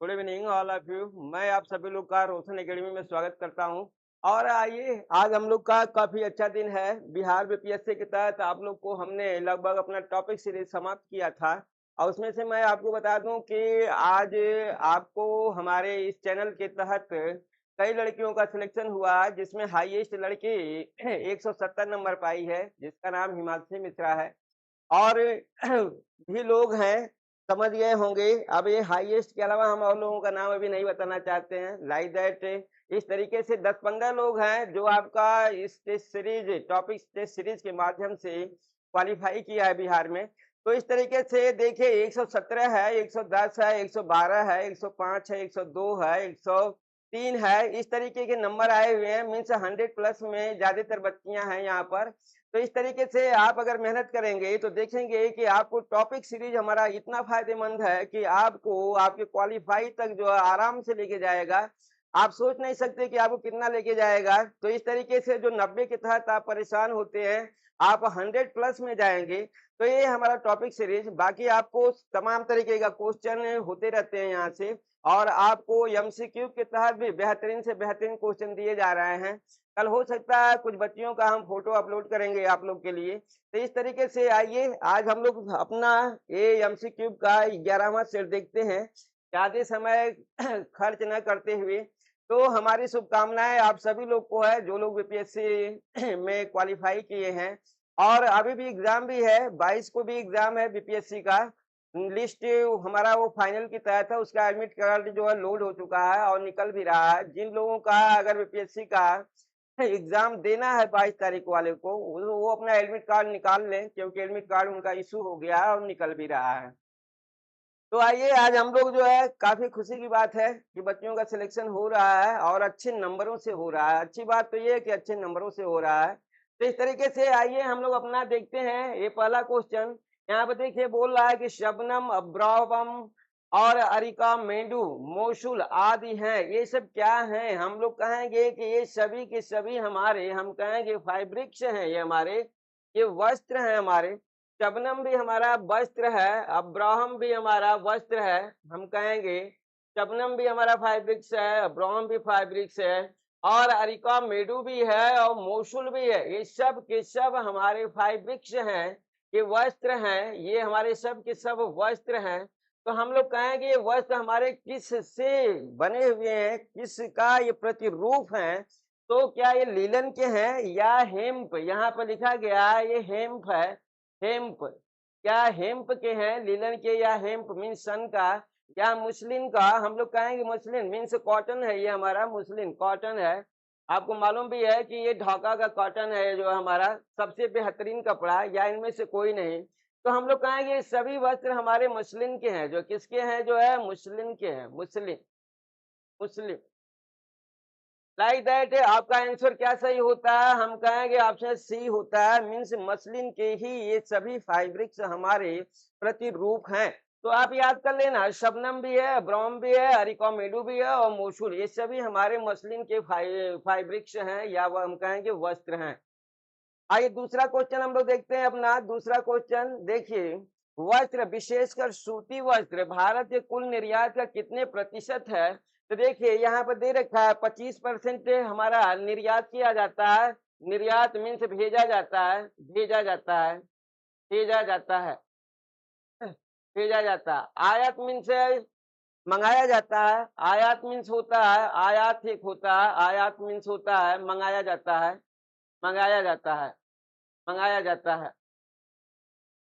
Good evening all of you. मैं आप सभी लोग का रोशन एकेडमी में स्वागत करता हूं। और आइए, आज हम लोग का काफी अच्छा दिन है। बिहार बीपीएससी के तहत आप लोग को हमने लगभग अपना टॉपिक सीरीज समाप्त किया था, और उसमें से मैं आपको बता दूं कि आज आपको हमारे इस चैनल के तहत कई लड़कियों का सिलेक्शन हुआ, जिसमें हाईएस्ट लड़की 170 नंबर पाई है, जिसका नाम हिमांशी मिश्रा है। और भी लोग हैं, समझ गए होंगे। अब ये हाईएस्ट के अलावा हम और लोगों का नाम अभी नहीं बताना चाहते हैं, लाइक दैट। इस तरीके से 10-15 लोग हैं जो आपका इस test series topic test series के माध्यम से क्वालिफाई किया है बिहार में। तो इस तरीके से देखिए, 117 है, 110 है, 112 है, 105 है, 102 है, 103 है, इस तरीके के नंबर आए हुए हैं। मीन्स 100 प्लस में ज्यादातर बच्चियां हैं यहाँ पर। तो इस तरीके से आप अगर मेहनत करेंगे तो देखेंगे कि आपको टॉपिक सीरीज हमारा इतना फायदेमंद है कि आपको आपके क्वालिफाई तक जो है आराम से लेके जाएगा। आप सोच नहीं सकते कि आपको कितना लेके जाएगा। तो इस तरीके से जो 90 के तहत आप परेशान होते हैं, आप 100 प्लस में जाएंगे। तो ये हमारा टॉपिक सीरीज। बाकी आपको तमाम तरीके का क्वेश्चन होते रहते हैं यहाँ से, और आपको एमसीक्यू के तहत भी बेहतरीन से बेहतरीन क्वेश्चन दिए जा रहे हैं। कल हो सकता है कुछ बच्चियों का हम फोटो अपलोड करेंगे आप लोग के लिए। तो इस तरीके से आइए, आज हम लोग अपना ये एमसीक्यू का 11वां सेट देखते हैं, ज्यादा समय खर्च न करते हुए। तो हमारी शुभकामनाएं आप सभी लोग को है, जो लोग बीपीएससी में क्वालिफाई किए हैं। और अभी भी एग्जाम भी है, 22 को भी एग्जाम है बीपीएससी का। लिस्ट हमारा वो फाइनल की तहत है, उसका एडमिट कार्ड जो है लोड हो चुका है और निकल भी रहा है। जिन लोगों का अगर बीपीएससी का एग्जाम देना है 22 तारीख वाले को, वो अपना एडमिट कार्ड निकाल लें, क्योंकि एडमिट कार्ड उनका इशू हो गया है और निकल भी रहा है। तो आइए, आज हम लोग जो है, काफी खुशी की बात है कि बच्चियों का सिलेक्शन हो रहा है और अच्छे नंबरों से हो रहा है। अच्छी बात तो ये है कि अच्छे नंबरों से हो रहा है। तो इस तरीके से आइए हम लोग अपना देखते हैं। ये पहला क्वेश्चन यहाँ पे देखिए, बोल रहा है कि शबनम, अब्रावम और अरिका, मेंडू, मौसूल आदि हैं। ये सब क्या हैं? हम लोग कहेंगे कि ये सभी के सभी हमारे, हम कहेंगे फाइब्रिक्स हैं। ये हमारे ये वस्त्र हैं हमारे। शबनम भी हमारा वस्त्र है, अब्राहम भी हमारा वस्त्र है। हम कहेंगे शबनम भी हमारा फाइब्रिक्स है, अब्राहम भी फाइब्रिक्स है, और अरिका मेडू भी है और मौसूल भी है। ये सब के सब हमारे फाइब्रिक्स हैं, ये वस्त्र हैं, ये हमारे सब के सब वस्त्र हैं। तो हम लोग कहेंगे ये वस्त्र हमारे किस से बने हुए हैं, किसका ये प्रतिरूप है? तो क्या ये लीलन के हैं या हेम्प? यहाँ पर लिखा गया है ये हेम्प है। हेम्प, क्या हेम्प के हैं, लिनन के, या हेम्प मीन्स सन का, या मुस्लिन का? हम लोग कहेंगे मुस्लिन मीन्स कॉटन है। ये हमारा मुस्लिन कॉटन है। आपको मालूम भी है कि ये ढाका का कॉटन है, जो हमारा सबसे बेहतरीन कपड़ा, या इनमें से कोई नहीं। तो हम लोग कहेंगे ये सभी वस्त्र हमारे मुस्लिन के हैं। जो किसके हैं? जो है मुस्लिन के हैं। मुस्लिम, मुस्लिम, लाइक दैट। आपका आंसर क्या सही होता है? हम कहेंगे ऑप्शन सी होता है, मीन्स मसलिन के ही ये सभी फाइब्रिक्स हमारे प्रतिरूप हैं। तो आप याद कर लेना, शबनम भी है, ब्रोम भी है, अरिकोमेडू भी है और मोशुल, ये सभी हमारे मसलिन के फाइब्रिक्स हैं, या वह हम कहेंगे वस्त्र हैं। आइए दूसरा क्वेश्चन हम लोग देखते हैं। अपना दूसरा क्वेश्चन देखिए, वस्त्र विशेषकर सूती वस्त्र भारत के कुल निर्यात का कितने प्रतिशत है? तो देखिए यहाँ पर दे रखा है 25% हमारा निर्यात किया जाता है। निर्यात मीन्स भेजा जाता है, भेजा जाता है, भेजा जाता है, भेजा जाता है। आयात मीन्स मंगाया जाता है। आयात मीन्स होता है, आयात एक होता है, आयात मीन्स होता है मंगाया जाता है, मंगाया जाता है, मंगाया जाता है।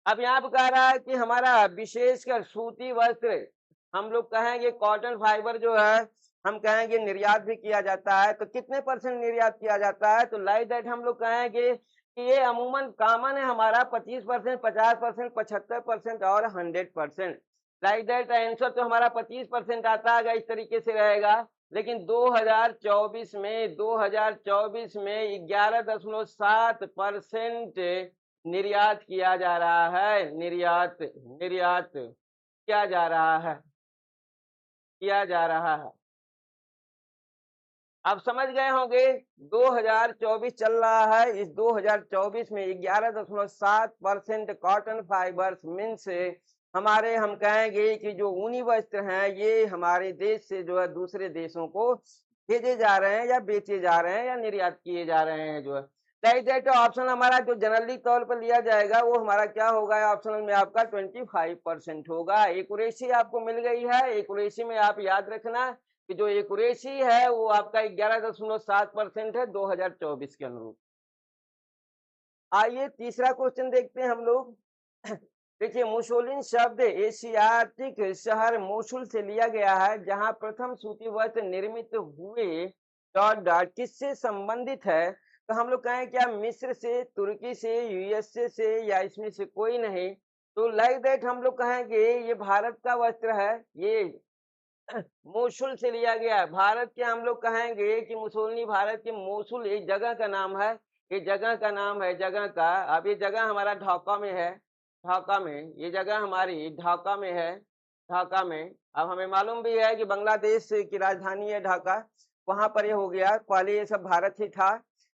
अब यहाँ पे कह रहा है कि हमारा विशेषकर सूती वस्त्र, हम लोग कहेंगे कॉटन फाइबर जो है, हम कहेंगे निर्यात भी किया जाता है। तो कितने परसेंट निर्यात किया जाता है? तो लाइक दैट हम लोग कहेंगे कि ये अमूमन कॉमन है हमारा 25%, 50%, 75% और 100%। लाइक दैट आंसर तो हमारा 25% आता है, इस तरीके से रहेगा। लेकिन 2024 में 2024 में 11.7% निर्यात किया जा रहा है। निर्यात, निर्यात किया जा रहा है, किया जा रहा है। आप समझ गए होंगे, 2024 चल रहा है। इस 2024 में 11.7% कॉटन फाइबर्स मीन्स हमारे हम कहेंगे कि जो ऊनी वस्त्र हैं ये हमारे देश से जो है दूसरे देशों को भेजे जा रहे हैं या बेचे जा रहे हैं या निर्यात किए जा रहे हैं जो है। लाइक दैट ऑप्शन हमारा जो जनरली तौर पर लिया जाएगा वो हमारा क्या होगा, ऑप्शनल में आपका 25% होगा। एक्यूरेसी आपको मिल गई है। एक्यूरेसी में आप याद रखना कि जो एक्यूरेसी है वो आपका 11.7% है 2024 के अनुरूप। आइए तीसरा क्वेश्चन देखते हैं हम लोग। देखिए, मुसोलिन शब्द एशियाटिक शहर मोसुल से लिया गया है, जहां प्रथम सूती वस्त्र निर्मित हुए। डॉट डॉट किससे संबंधित है? तो हम लोग कहें क्या मिस्र से, तुर्की से, यूएसए से या इसमें से कोई नहीं? तो लाइक दैट हम लोग कहेंगे ये भारत का वस्त्र है। ये मोसुल से लिया गया है। भारत के हम लोग कहेंगे कि मुसोलिनी भारत के मोसुल एक जगह का नाम है। ये जगह का नाम है, जगह का। अब ये जगह हमारा ढाका में है। ढाका में ये जगह हमारी ढाका में है। ढाका में अब हमें मालूम भी है कि बांग्लादेश की राजधानी है ढाका। वहां पर ये हो गया, पहले ये सब भारत ही था।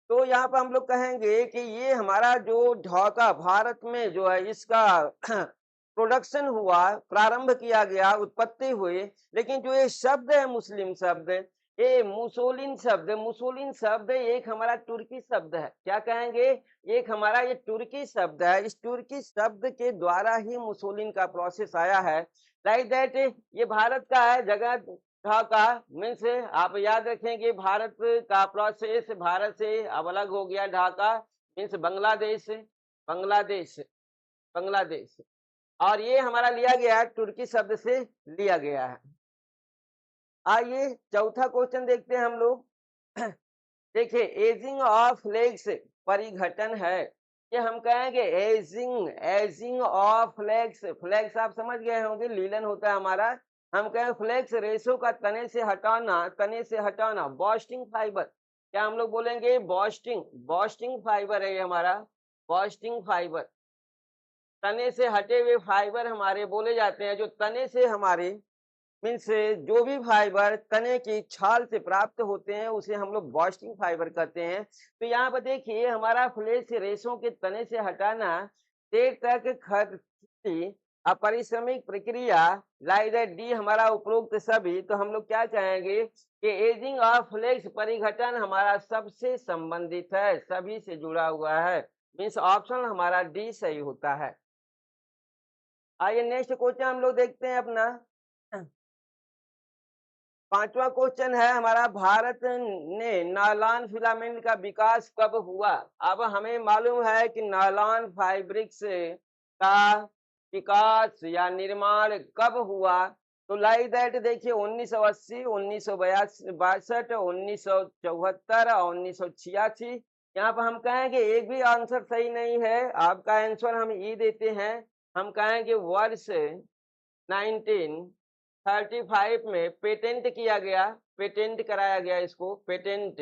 तो यहाँ पर हम लोग कहेंगे कि ये हमारा जो ढाका भारत में जो है इसका प्रोडक्शन हुआ, प्रारंभ किया गया, उत्पत्ति हुई। लेकिन जो ये शब्द है मुस्लिम शब्द, ये मुसोलिन शब्द एक हमारा तुर्की शब्द है। क्या कहेंगे? एक हमारा ये तुर्की शब्द है। इस तुर्की शब्द के द्वारा ही मुसोलिन का प्रोसेस आया है। लाइक दैट ये भारत का है जगह। ढाका मीन्स आप याद रखेंगे भारत का प्रोसेस भारत से अब अलग हो गया। ढाका मीन्स बांग्लादेश, बांग्लादेश, बांग्लादेश। और ये हमारा लिया गया है तुर्की शब्द से लिया गया है। आइए चौथा क्वेश्चन देखते हैं हम लोग। देखिए, एजिंग ऑफ लेग्स परिघटन है। ये हम कहेंगे एजिंग ऑफ फ्लेक्स। फ्लेक्स आप समझ गए होंगे, लीलन होता है हमारा। हम कहें फ्लेक्स रेशो का तने से हटाना, तने से हटाना। बॉस्टिंग फाइबर, क्या हम लोग बोलेंगे? बॉस्टिंग फाइबर है ये हमारा। बॉस्टिंग फाइबर, तने से हटे हुए फाइबर हमारे बोले जाते हैं। जो तने से हमारे मीन्स जो भी फाइबर तने की छाल से प्राप्त होते हैं उसे हम लोग बॉस्टिंग फाइबर कहते हैं। तो यहाँ पर देखिए हमारा फ्लेक्स रेशों के तने से हटाना देर तक खर्ची अपरिश्रमिक प्रक्रिया। लाइक दैट डी हमारा उपरोक्त सभी। तो हम लोग क्या कहेंगे कि एजिंग ऑफ फ्लेक्स परिघटन हमारा सबसे संबंधित है, सभी से जुड़ा हुआ है। मीन्स ऑप्शन हमारा डी सही होता है। आइए नेक्स्ट क्वेश्चन हम लोग देखते हैं अपना। पांचवा क्वेश्चन है हमारा, भारत ने नायलॉन फिलामेंट का विकास कब हुआ? अब हमें मालूम है कि नायलॉन फाइब्रिक्स का विकास या निर्माण कब हुआ। तो लाइक दैट देखिए 1980, 1962, 1974 और 1986। यहाँ पर हम कहेंगे एक भी आंसर सही नहीं है। आपका आंसर हम ई देते हैं। हम कहेंगे वर्ष 1935 में पेटेंट किया गया, पेटेंट कराया गया, इसको पेटेंट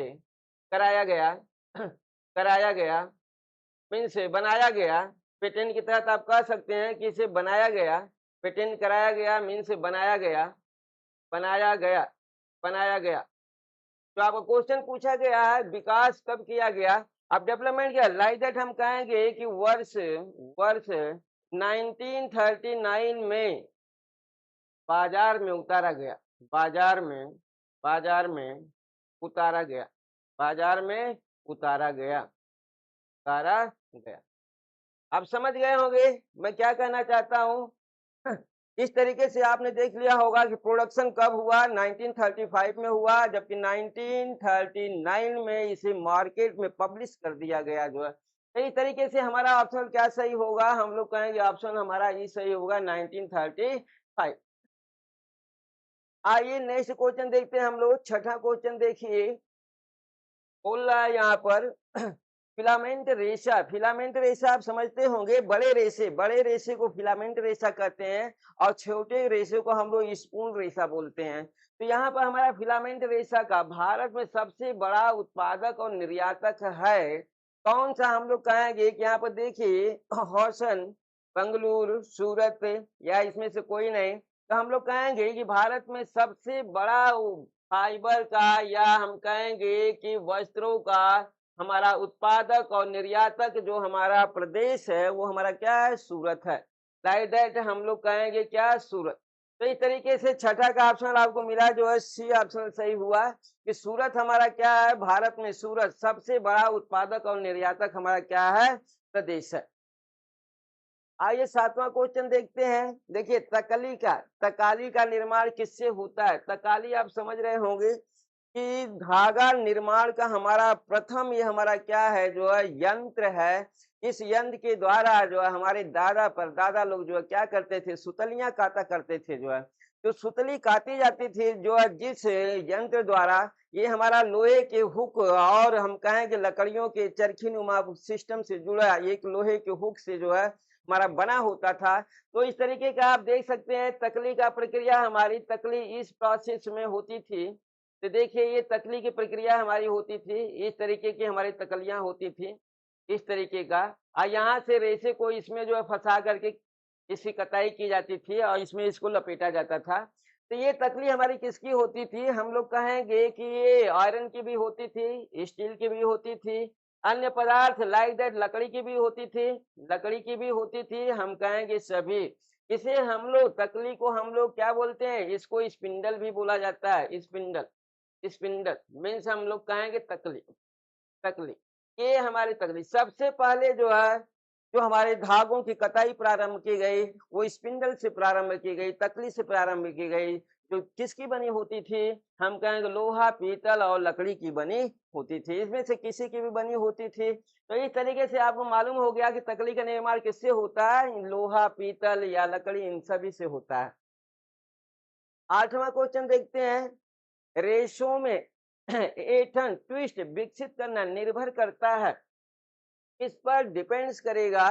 कराया गया। कराया गया मीन्स बनाया गया। पेटेंट के तहत आप कह सकते हैं कि इसे बनाया गया। पेटेंट कराया गया मीन्स बनाया गया, बनाया गया, बनाया गया। तो आपको क्वेश्चन पूछा गया है विकास कब किया गया। अब डेवलपमेंट किया, लाइक दैट हम कहेंगे कि वर्ष वर्ष 1939 में बाजार में उतारा गया। बाजार में उतारा गया। बाजार में उतारा गया, उतारा गया। आप समझ गए होंगे मैं क्या कहना चाहता हूँ। इस तरीके से आपने देख लिया होगा कि प्रोडक्शन कब हुआ, 1935 में हुआ, जबकि 1939 में इसे मार्केट में पब्लिश कर दिया गया जो है। तो इस तरीके से हमारा ऑप्शन क्या सही होगा? हम लोग कहेंगे ऑप्शन हमारा ये सही होगा 1935। आइए नेक्स्ट क्वेश्चन देखते हैं हम लोग। छठा क्वेश्चन देखिए, बोल रहा है यहाँ पर फिलामेंट रेशा। फिलामेंट रेशा आप समझते होंगे, बड़े रेशे को फिलामेंट रेशा कहते हैं और छोटे रेशे को हम लोग स्पून रेशा बोलते हैं। तो यहाँ पर हमारा फिलामेंट रेशा का भारत में सबसे बड़ा उत्पादक और निर्यातक है कौन सा? हम लोग कहेंगे कि यहाँ पर देखिए हौसन, बेंगलुरु, सूरत या इसमें से कोई नहीं। तो हम लोग कहेंगे कि भारत में सबसे बड़ा फाइबर का या हम कहेंगे कि वस्त्रों का हमारा उत्पादक और निर्यातक जो हमारा प्रदेश है वो हमारा क्या है? सूरत है। लाइक दैट हम लोग कहेंगे क्या, सूरत। तो इस तरीके से छठा का ऑप्शन आपको मिला जो है सी ऑप्शन सही हुआ कि सूरत हमारा क्या है, भारत में सूरत सबसे बड़ा उत्पादक और निर्यातक हमारा क्या है, प्रदेश है। आइए सातवां क्वेश्चन देखते हैं। देखिए तकाली का निर्माण किससे होता है। तकाली आप समझ रहे होंगे कि धागा निर्माण का हमारा प्रथम ये हमारा क्या है जो है यंत्र है। इस यंत्र के द्वारा जो है हमारे दादा परदादा लोग जो है क्या करते थे, सुतलियां काटा करते थे जो है। तो सुतली काटी जाती थी जो है जिस यंत्र द्वारा ये हमारा लोहे के हुक और हम कहें कि लकड़ियों के चरखी नुमा सिस्टम से जुड़ा एक लोहे के हुक से जो है हमारा बना होता था। तो इस तरीके का आप देख सकते हैं तकली का प्रक्रिया हमारी तकली इस प्रोसेस में होती थी। तो देखिए ये तकली की प्रक्रिया हमारी होती थी, इस तरीके की हमारी तकलियां होती थी, इस तरीके का। और यहाँ से रेशे को इसमें जो है फंसा करके इसकी कताई की जाती थी और इसमें इसको लपेटा जाता था। तो ये तकली हमारी किसकी होती थी, हम लोग कहेंगे कि ये आयरन की भी होती थी, स्टील की भी होती थी, अन्य पदार्थ लाइक दैट लकड़ी की भी होती थी, लकड़ी की भी होती थी, हम कहेंगे सभी। इसे हम लोग तकली को हम लोग क्या बोलते हैं, इसको स्पिंडल भी बोला जाता है, स्पिंडल। स्पिंडल मीन्स हम लोग कहेंगे तकली। तकली ये हमारी तकली सबसे पहले जो है जो हमारे धागों की कताई प्रारंभ की गई वो स्पिंडल से प्रारंभ की गई, तकली से प्रारंभ की गई। जो किसकी बनी होती थी, हम कहेंगे लोहा पीतल और लकड़ी की बनी होती थी, इसमें से किसी की भी बनी होती थी। तो इस तरीके से आपको मालूम हो गया कि तकली का निर्माण किससे होता है, लोहा पीतल या लकड़ी इन सभी से होता है। आठवां क्वेश्चन देखते हैं। रेशों में एठन ट्विस्ट विकसित करना निर्भर करता है, किस पर डिपेंड्स करेगा,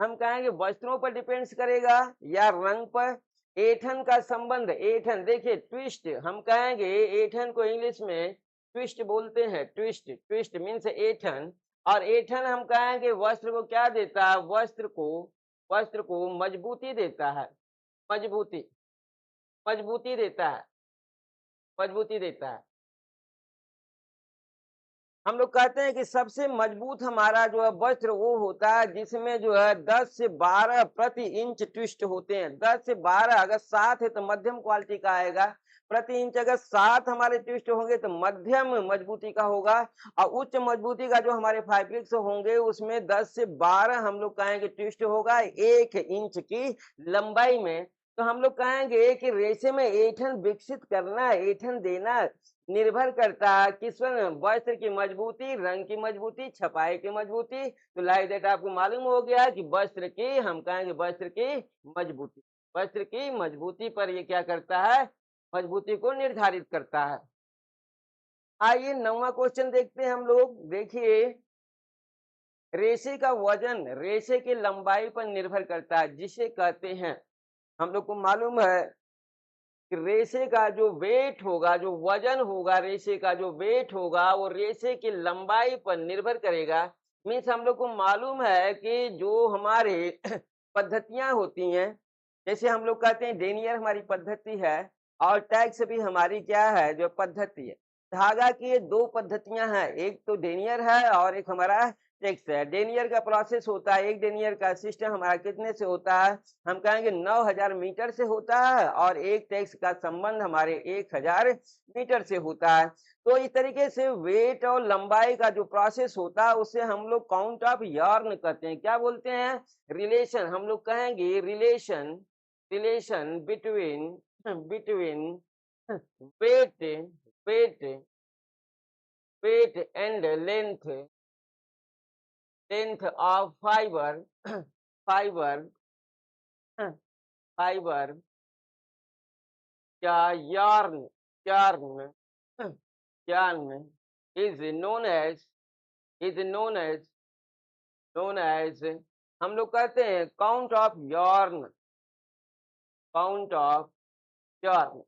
हम कहेंगे वस्त्रों पर डिपेंड्स करेगा या रंग पर। एठन का संबंध, एठन देखिए ट्विस्ट हम कहेंगे, एठन को इंग्लिश में ट्विस्ट बोलते हैं, ट्विस्ट। Twist means एठन। और एठन हम कहेंगे वस्त्र को क्या देता है, वस्त्र को मजबूती देता है, मजबूती, मजबूती देता है, मजबूती देता है। हम लोग कहते हैं कि सबसे मजबूत हमारा जो है वस्त्र वो होता है जिसमें जो है 10 से 12 प्रति इंच ट्विस्ट होते हैं। 10 से 12, अगर 7 है तो मध्यम क्वालिटी का आएगा प्रति इंच। अगर 7 हमारे ट्विस्ट होंगे तो मध्यम मजबूती का होगा। और उच्च मजबूती का जो हमारे फैब्रिक्स होंगे उसमें 10 से 12 हम लोग कहेंगे ट्विस्ट होगा 1 इंच की लंबाई में। तो हम लोग कहेंगे कि रेशे में ऐंठन विकसित करना, ऐंठन देना निर्भर करता है किस पर, वस्त्र की मजबूती, रंग की मजबूती, छपाई की मजबूती। तो लाइक दैट आपको मालूम हो गया कि वस्त्र की हम कहेंगे वस्त्र की मजबूती, वस्त्र की मजबूती पर ये क्या करता है, मजबूती को निर्धारित करता है। आइए 9वां क्वेश्चन देखते हैं हम लोग। देखिए रेशे का वजन रेशे की लंबाई पर निर्भर करता है, जिसे कहते हैं, हम लोग को मालूम है कि रेशे का जो वेट होगा, जो वजन होगा, रेशे का जो वेट होगा वो रेशे की लंबाई पर निर्भर करेगा। मीन्स हम लोग को मालूम है कि जो हमारे पद्धतियां होती हैं, जैसे हम लोग कहते हैं डेनियर हमारी पद्धति है और टैक्स भी हमारी क्या है जो पद्धति है। धागा की ये 2 पद्धतियां हैं, एक तो डेनियर है और एक हमारा टैक्स है। डेनियर का प्रोसेस होता है, एक डेनियर का सिस्टम हमारा कितने से होता है, हम कहेंगे 9000 मीटर से होता है और एक टैक्स का संबंध हमारे 1000 मीटर से होता है। तो इस तरीके से वेट और लंबाई का जो प्रोसेस होता है उसे हम लोग काउंट ऑफ यार्न कहते हैं। क्या बोलते हैं, रिलेशन, हम लोग कहेंगे relation, relation between between weight weight weight and length, length of fibre fibre fibre या yarn, yarn, yarn is known as, is known as हम लोग कहते हैं count of yarn, count of yarn,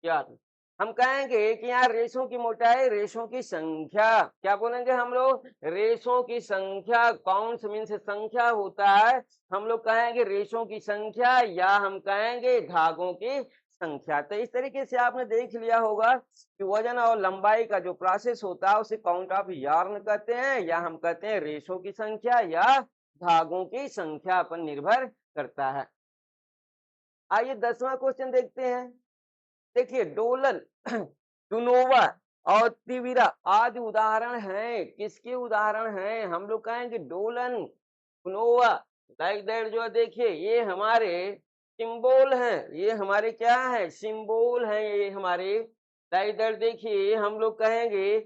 yarn। हम कहेंगे कि यहाँ रेशों की मोटाई, रेशों की संख्या, क्या बोलेंगे हम लोग, रेशों की संख्या। काउंट्स मीन्स संख्या होता है, हम लोग कहेंगे रेशों की संख्या या हम कहेंगे धागों की संख्या। तो इस तरीके से आपने देख लिया होगा कि वजन और लंबाई का जो प्रोसेस होता है उसे काउंट ऑफ यार्न कहते हैं या हम कहते हैं रेशों की संख्या या धागों की संख्या पर निर्भर करता है। आइए 10वां क्वेश्चन देखते हैं। देखिए डोलन टुनोवा और तिविरा आदि उदाहरण हैं। किसके उदाहरण हैं? हम लोग कहेंगे डोलन टुनोवा लाइक दैट जो है, देखिए ये हमारे सिंबल हैं। ये हमारे क्या है? सिंबल हैं ये हमारे। लाइक दैट देखिए हम लोग कहेंगे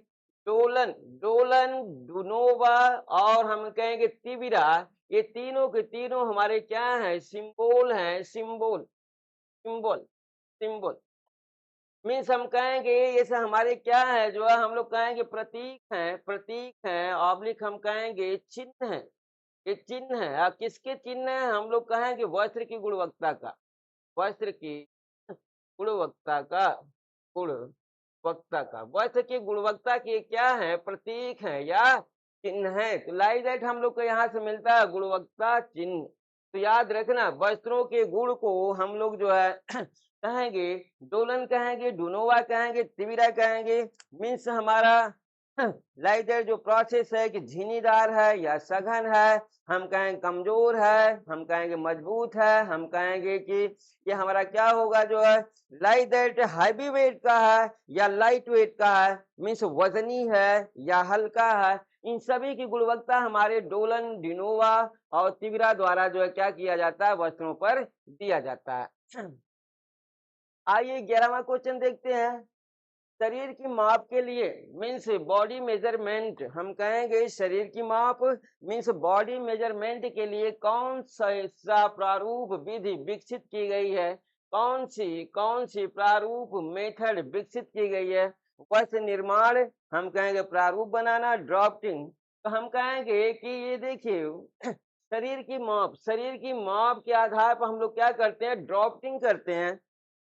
डोलन, डोलन डुनोवा और हम कहेंगे तिविरा, ये तीनों के तीनों हमारे क्या हैं? सिंबल हैं। सिंबल, सिंबल, सिंबल मीन्स हम कहेंगे ये सब हमारे क्या है जो है, हम लोग कहेंगे प्रतीक हैं। प्रतीक हैं ऑब्लिक हम कहेंगे चिन्ह है। ये चिन्ह है। किसके चिन्ह है? हम लोग कहेंगे वस्त्र की गुणवत्ता का, वस्त्र की गुणवत्ता का, गुणवत्ता का, वस्त्र की गुणवत्ता के क्या है? प्रतीक है या चिन्ह है। तो लाइक दैट हम लोग को यहाँ से मिलता है गुणवत्ता चिन्ह। तो याद रखना वस्त्रों के गुण को हम लोग जो है कहेंगे डोलन, कहेंगे डुनोवा, कहेंगे तिविरा, कहेंगे मीन्स हमारा लाइक दैट जो प्रोसेस है कि झीनीदार है या सघन है, हम कहेंगे कमजोर है, हम कहेंगे मजबूत है, हम कहेंगे कि ये हमारा क्या होगा जो है लाइक दैट हैवी वेट का है या लाइट वेट का है, मीन्स वजनी है या हल्का है। इन सभी की गुणवत्ता हमारे डोलन, डिनोवा और तिविरा द्वारा जो है क्या किया जाता है? वस्त्रों पर दिया जाता है। आइए 11वां क्वेश्चन देखते हैं। शरीर की माप के लिए मीन्स बॉडी मेजरमेंट, हम कहेंगे शरीर की माप मीन्स बॉडी मेजरमेंट के लिए कौन सा प्रारूप विधि विकसित की गई है? कौन सी प्रारूप मेथड विकसित की गई है? वस्त्र निर्माण, हम कहेंगे प्रारूप बनाना, ड्राफ्टिंग। तो हम कहेंगे कि ये देखिए शरीर की माप के आधार पर हम लोग क्या करते हैं? ड्राफ्टिंग करते हैं।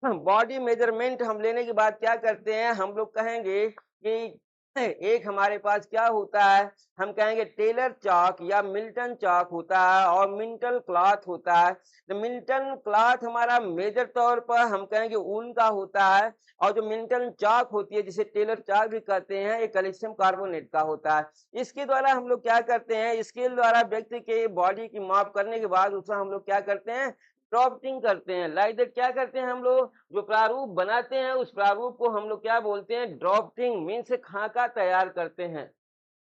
बॉडी मेजरमेंट हम लेने के बाद क्या करते हैं? हम लोग कहेंगे कि एक हमारे पास क्या होता है? हम कहेंगे टेलर चाक या मिल्टन चाक होता है और मिल्टन क्लॉथ होता है। तो मिल्टन क्लॉथ हमारा मेजर तौर पर हम कहेंगे ऊन का होता है और जो मिल्टन चाक होती है जिसे टेलर चाक भी कहते हैं, ये कैल्शियम कार्बोनेट का होता है। इसके द्वारा हम लोग क्या करते हैं? स्केल द्वारा व्यक्ति के बॉडी की माप करने के बाद उसका हम लोग क्या करते हैं? ड्राफ्टिंग करते हैं। लाइक दैट क्या करते हैं हम लोग? जो प्रारूप बनाते हैं उस प्रारूप को हम लोग क्या बोलते हैं? ड्राफ्टिंग मीन्स खाका तैयार करते हैं।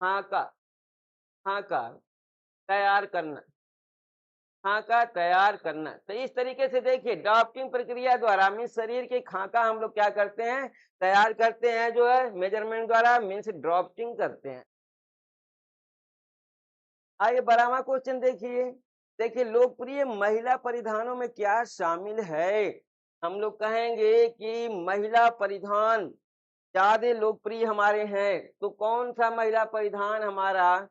खाका, खाका तैयार करना, खाका तैयार करना। तो इस तरीके से देखिए ड्राफ्टिंग प्रक्रिया द्वारा मीन्स शरीर के खाका हम लोग क्या करते हैं? तैयार करते हैं जो है मेजरमेंट द्वारा मीन्स ड्राफ्टिंग करते हैं। आइए 12वां क्वेश्चन देखिए। देखिए लोकप्रिय महिला परिधानों में क्या शामिल है? हम लोग कहेंगे कि महिला परिधान ज्यादा लोकप्रिय हमारे हैं। तो कौन सा महिला परिधान हमारा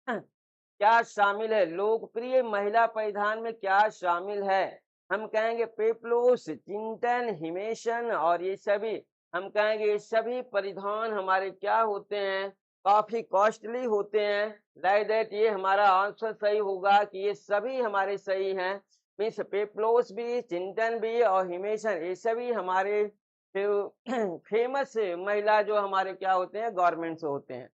क्या शामिल है? लोकप्रिय महिला परिधान में क्या शामिल है? हम कहेंगे पेप्लोस, चिंतन, हिमेशन और ये सभी हम कहेंगे ये सभी परिधान हमारे क्या होते हैं? काफी कॉस्टली होते हैं। लाइक दैट ये हमारा आंसर सही होगा कि ये सभी हमारे सही हैं। मीन्स पेप्लोस भी, चिंतन भी और हिमेशन ये सभी हमारे फेमस महिला जो हमारे क्या होते हैं? गवर्नमेंट से होते हैं।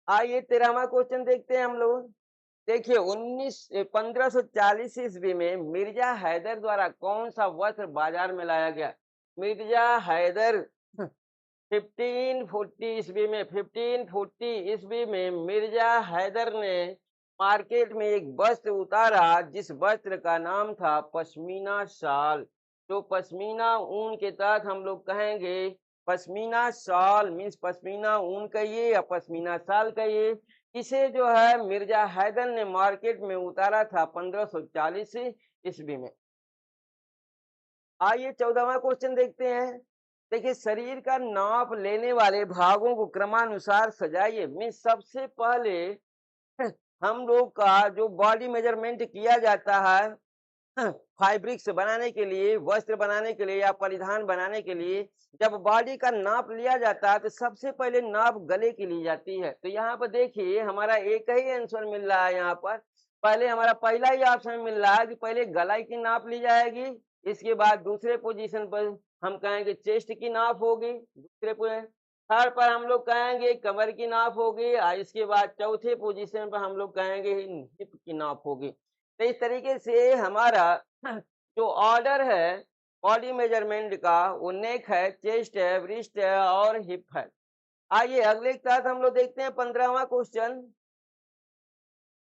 आइए 13वां क्वेश्चन देखते हैं हम लोग। देखिए 1540 ईस्वी में मिर्जा हैदर द्वारा कौन सा वस्त्र बाजार में लाया गया? मिर्जा हैदर 1540 ईस्वी में मिर्जा हैदर ने मार्केट में एक वस्त्र उतारा जिस वस्त्र का नाम था पश्मीना शाल। तो पश्मीना ऊन के तहत हम लोग कहेंगे पश्मीना शाल मीन्स पश्मीना ऊन कहिए या पश्मीना शाल कहिए। इसे जो है मिर्जा हैदर ने मार्केट में उतारा था 1540 ईस्वी में। आइए 14वां क्वेश्चन देखते हैं। देखिए शरीर का नाप लेने वाले भागों को क्रमानुसार सजाइए। मीन्स सबसे पहले हम लोग का जो बॉडी मेजरमेंट किया जाता है फैब्रिक्स बनाने के लिए, वस्त्र बनाने के लिए या परिधान बनाने के लिए, जब बॉडी का नाप लिया जाता है तो सबसे पहले नाप गले की ली जाती है। तो यहाँ पर देखिए हमारा एक ही आंसर मिल रहा है। यहाँ पर पहले हमारा पहला ही ऑप्शन मिल रहा है कि पहले गला की नाप ली जाएगी, इसके बाद दूसरे पोजीशन पर हम कहेंगे चेस्ट की नाप होगी, दूसरे थर्ड पर हम लोग कहेंगे कमर की नाप होगी और इसके बाद चौथे पोजीशन पर हम लोग कहेंगे हिप की नाप होगी। तो इस तरीके से हमारा जो ऑर्डर है बॉडी मेजरमेंट का, वो नेक है, चेस्ट है, ब्रिस्ट है और हिप है। आइए अगले के साथ हम लोग देखते हैं 15वां क्वेश्चन।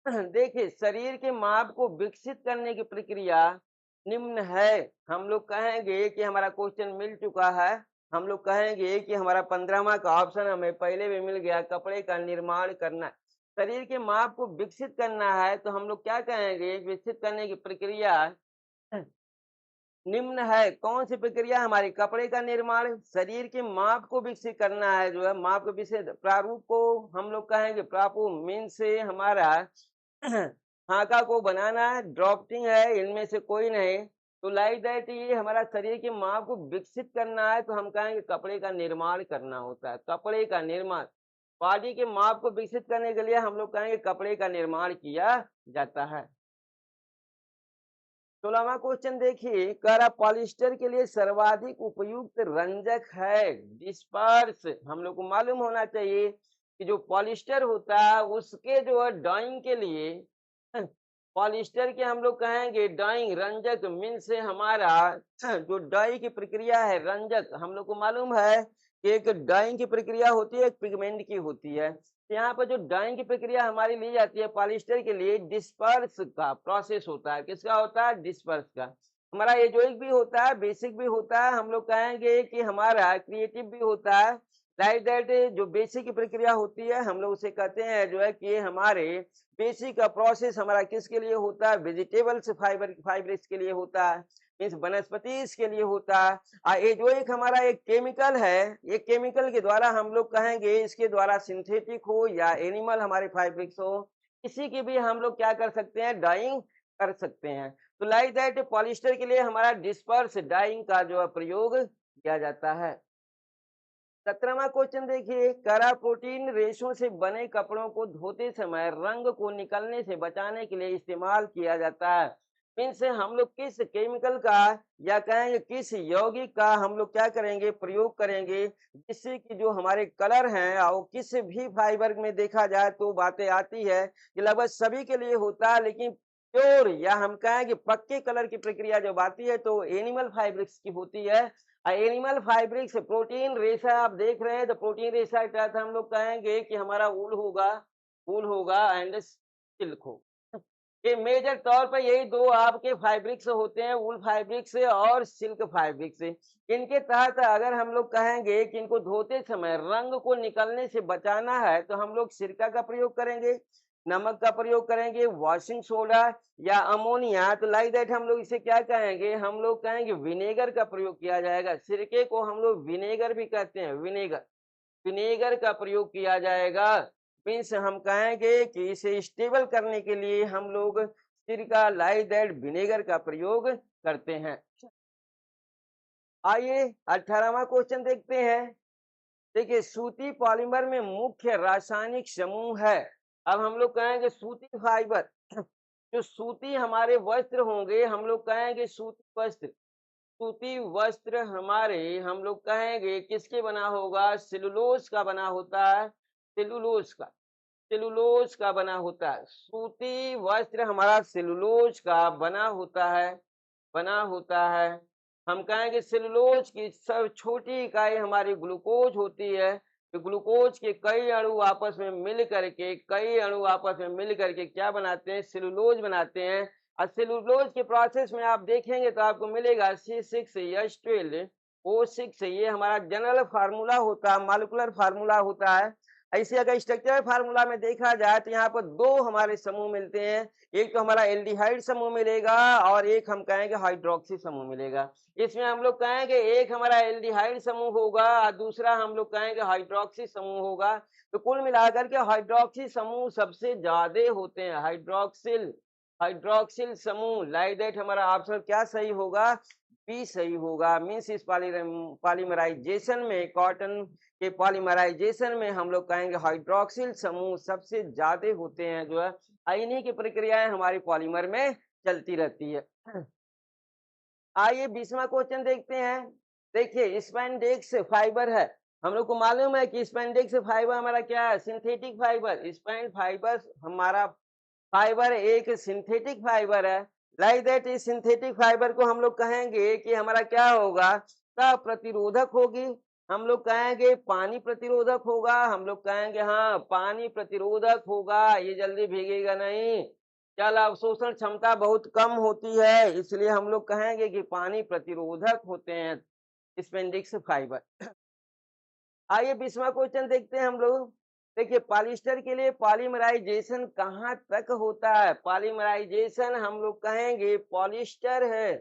देखिए, शरीर के माप को विकसित करने की प्रक्रिया निम्न है। हम लोग कहेंगे कि हमारा क्वेश्चन मिल चुका है। हम लोग कहेंगे कि हमारा 15वां का ऑप्शन हमें पहले भी मिल गया, कपड़े का निर्माण करना। शरीर के माप को विकसित करना है तो हम लोग क्या कहेंगे, विकसित करने की प्रक्रिया निम्न है। कौन सी प्रक्रिया हमारी, कपड़े का निर्माण। शरीर के माप को विकसित करना है, जो है माप को विकसित, प्रारूप को हम लोग कहेंगे प्रापु मीन से हमारा हाका को बनाना है, ड्राफ्टिंग है, इनमें से कोई नहीं। तो लाइक दैट ये हमारा शरीर के माप को विकसित करना है तो हम कहेंगे कपड़े का निर्माण करना होता है। कपड़े का निर्माण, बॉडी के माप को विकसित करने के लिए हम लोग कहेंगे कपड़े का निर्माण किया जाता है। 16वां क्वेश्चन देखिए, कह रहा पॉलिस्टर के लिए सर्वाधिक उपयुक्त रंजक है डिस्पर्स। हम लोग को मालूम होना चाहिए कि जो पॉलिस्टर होता है उसके जो है डाइंग के लिए पॉलिस्टर के हम लोग कहेंगे डाइंग, रंजक मीन से हमारा जो डाई की प्रक्रिया है, रंजक हम लोग को मालूम है कि एक डाइंग की प्रक्रिया होती है, एक पिगमेंट की होती है। यहाँ पर जो डाइंग की प्रक्रिया हमारी ली जाती है पॉलिस्टर के लिए, डिस्पर्स का प्रोसेस होता है। किसका होता है, डिस्पर्स का। हमारा एजोइक भी होता है, बेसिक भी होता है, हम लोग कहेंगे कि हमारा क्रिएटिव भी होता है। लाइक दैट जो बेसिक की प्रक्रिया होती है हम लोग उसे कहते हैं जो है कि हमारे बेसिक का प्रोसेस हमारा किसके लिए होता है, वेजिटेबल्स फाइबर्स के लिए होता है, मीन्स वनस्पति के लिए होता है। ये जो एक हमारा एक केमिकल है, ये केमिकल के द्वारा हम लोग कहेंगे इसके द्वारा सिंथेटिक हो या एनिमल हमारे फैब्रिक्स हो, किसी की भी हम लोग क्या कर सकते हैं, डाइंग कर सकते हैं। तो लाइक दैट पॉलिस्टर के लिए हमारा डिस्पर्स डाइंग का जो है प्रयोग किया जाता है। 17वां क्वेश्चन देखिए, करा प्रोटीन रेशों से बने कपड़ों को धोते समय रंग को निकलने से बचाने के लिए इस्तेमाल किया जाता है। मीन्स हम लोग किस केमिकल का या कहेंगे किस यौगिक का हम लोग क्या करेंगे, प्रयोग करेंगे, जिससे कि जो हमारे कलर हैं और किस भी फाइबर में देखा जाए तो बातें आती है कि लगभग सभी के लिए होता है, लेकिन प्योर या हम कहें कि पक्के कलर की प्रक्रिया जब आती है तो एनिमल फाइब्रिक्स की होती है। एनिमल फाइब्रिक्स प्रोटीन रेशा आप देख रहे हैं, तो प्रोटीन रेशा के तहत हम लोग कहेंगे कि हमारा ऊल होगा एंड सिल्क हो। ये मेजर तौर पर यही दो आपके फाइब्रिक्स होते हैं, ऊल फाइब्रिक्स और सिल्क फाइब्रिक्स। इनके तहत अगर हम लोग कहेंगे कि इनको धोते समय रंग को निकलने से बचाना है तो हम लोग सिरका का प्रयोग करेंगे, नमक का प्रयोग करेंगे, वॉशिंग सोडा या अमोनिया। तो लाइक दैट हम लोग इसे क्या कहेंगे, हम लोग कहेंगे विनेगर का प्रयोग किया जाएगा। सिरके को हम लोग विनेगर भी कहते हैं, विनेगर, विनेगर का प्रयोग किया जाएगा। मीन्स हम कहेंगे कि इसे स्टेबल करने के लिए हम लोग सिरका, लाइक दैट विनेगर का प्रयोग करते हैं। आइए 18वां क्वेश्चन देखते हैं। देखिए, सूती पॉलीमर में मुख्य रासायनिक समूह है। अब हम लोग कहेंगे सूती फाइबर, जो सूती हमारे वस्त्र होंगे हम लोग कहेंगे सूती वस्त्र। सूती वस्त्र हमारे हम लोग कहेंगे किसके बना होगा, सेलुलोज का बना होता है, सेलुलोज का, सेलुलोज का बना होता है। सूती वस्त्र हमारा सेलुलोज का बना होता है, बना होता है। हम कहेंगे सेलुलोज की सब छोटी इकाई हमारी ग्लूकोज होती है। तो ग्लूकोज के कई अणु आपस में मिल करके, कई अणु आपस में मिल करके क्या बनाते हैं, सेलुलोज बनाते हैं। और सेलुलोज के प्रोसेस में आप देखेंगे तो आपको मिलेगा C6H12O6। ये हमारा जनरल फार्मूला होता है, मॉलिक्यूलर फार्मूला होता है। ऐसे अगर स्ट्रक्चरल फार्मूला में देखा जाए तो यहाँ पर दो हमारे समूह मिलते हैं, एक तो हमारा एल्डिहाइड समूह मिलेगा और एक हम कहेंगे हाइड्रोक्सी समूह मिलेगा। इसमें हम लोग कहेंगे एक हमारा एल्डिहाइड समूह होगा और दूसरा हम लोग कहेंगे हाइड्रोक्सी समूह होगा। तो कुल मिलाकर के हाइड्रोक्सी समूह सबसे ज्यादा होते हैं, हाइड्रोक्सिल, हाइड्रोक्सिल समूह। लाइक दैट हमारा ऑप्शन क्या सही होगा, बी सही होगा। मीन्स इस पॉलीमराइजेशन में, कॉटन के पॉलीमराइजेशन में हम लोग कहेंगे हाइड्रोक्सिल समूह सबसे ज्यादा होते हैं, जो है इन्हीं की प्रक्रियाएं हमारी पॉलीमर में चलती रहती है। आइए 20वां क्वेश्चन देखते हैं। देखिए, स्पैंडेक्स फाइबर है, हम लोग को मालूम है कि स्पैंडेक्स फाइबर हमारा क्या है, सिंथेटिक फाइबर। स्पैंड फाइबर हमारा फाइबर एक सिंथेटिक फाइबर है। लाइक दैट इस सिंथेटिक फाइबर को हम लोग कहेंगे कि हमारा क्या होगा, प्रतिरोधक होगी। हम लोग कहेंगे पानी प्रतिरोधक होगा, हम लोग कहेंगे हाँ पानी प्रतिरोधक होगा, ये जल्दी भीगेगा नहीं। जल अवशोषण क्षमता बहुत कम होती है, इसलिए हम लोग कहेंगे कि पानी प्रतिरोधक होते हैं स्पेंडिक्स फाइबर। आइए 20वां क्वेश्चन देखते हैं हम लोग। देखिए पॉलिएस्टर के लिए पॉलीमराइजेशन कहाँ तक होता है? पॉलीमराइजेशन हम लोग कहेंगे पॉलिएस्टर है,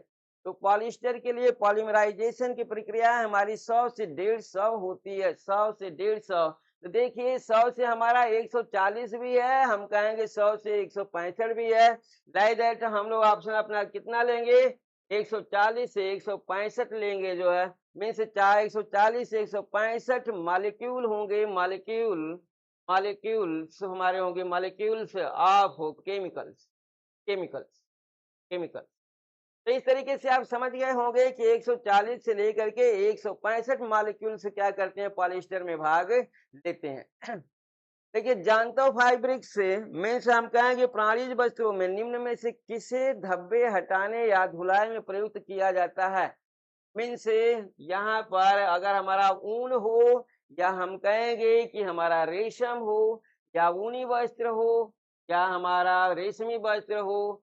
तो पॉलिएस्टर के लिए पॉलीमराइजेशन की प्रक्रिया हमारी 100 से 150 होती है, 100 से 150। तो देखिए 100 से हमारा 140 भी है, हम कहेंगे 100 से 165 भी है। लाइक दैट हम लोग ऑप्शन अपना कितना लेंगे, 140 से 165 लेंगे जो है, में से 140 से 165 मॉलिक्यूल होंगे, मॉलिक्यूल्स हमारे होंगे, molecules of chemicals, chemicals, chemicals. तो इस तरीके से आप समझ गए होंगे कि 140 से लेकर के 165 मॉलिक्यूल्स क्या करते हैं, पॉलिएस्टर में भाग लेते हैं। देखिए जानतो फाइब्रिक्स से मीन्स हम कहेंगे प्राणीज वस्तुओं में निम्न में से किसे धब्बे हटाने या धुलाई में प्रयुक्त किया जाता है? मीन्स यहाँ पर अगर हमारा ऊन हो, या हम कहेंगे कि हमारा रेशम हो, या ऊनी वस्त्र हो, या हमारा रेशमी वस्त्र हो,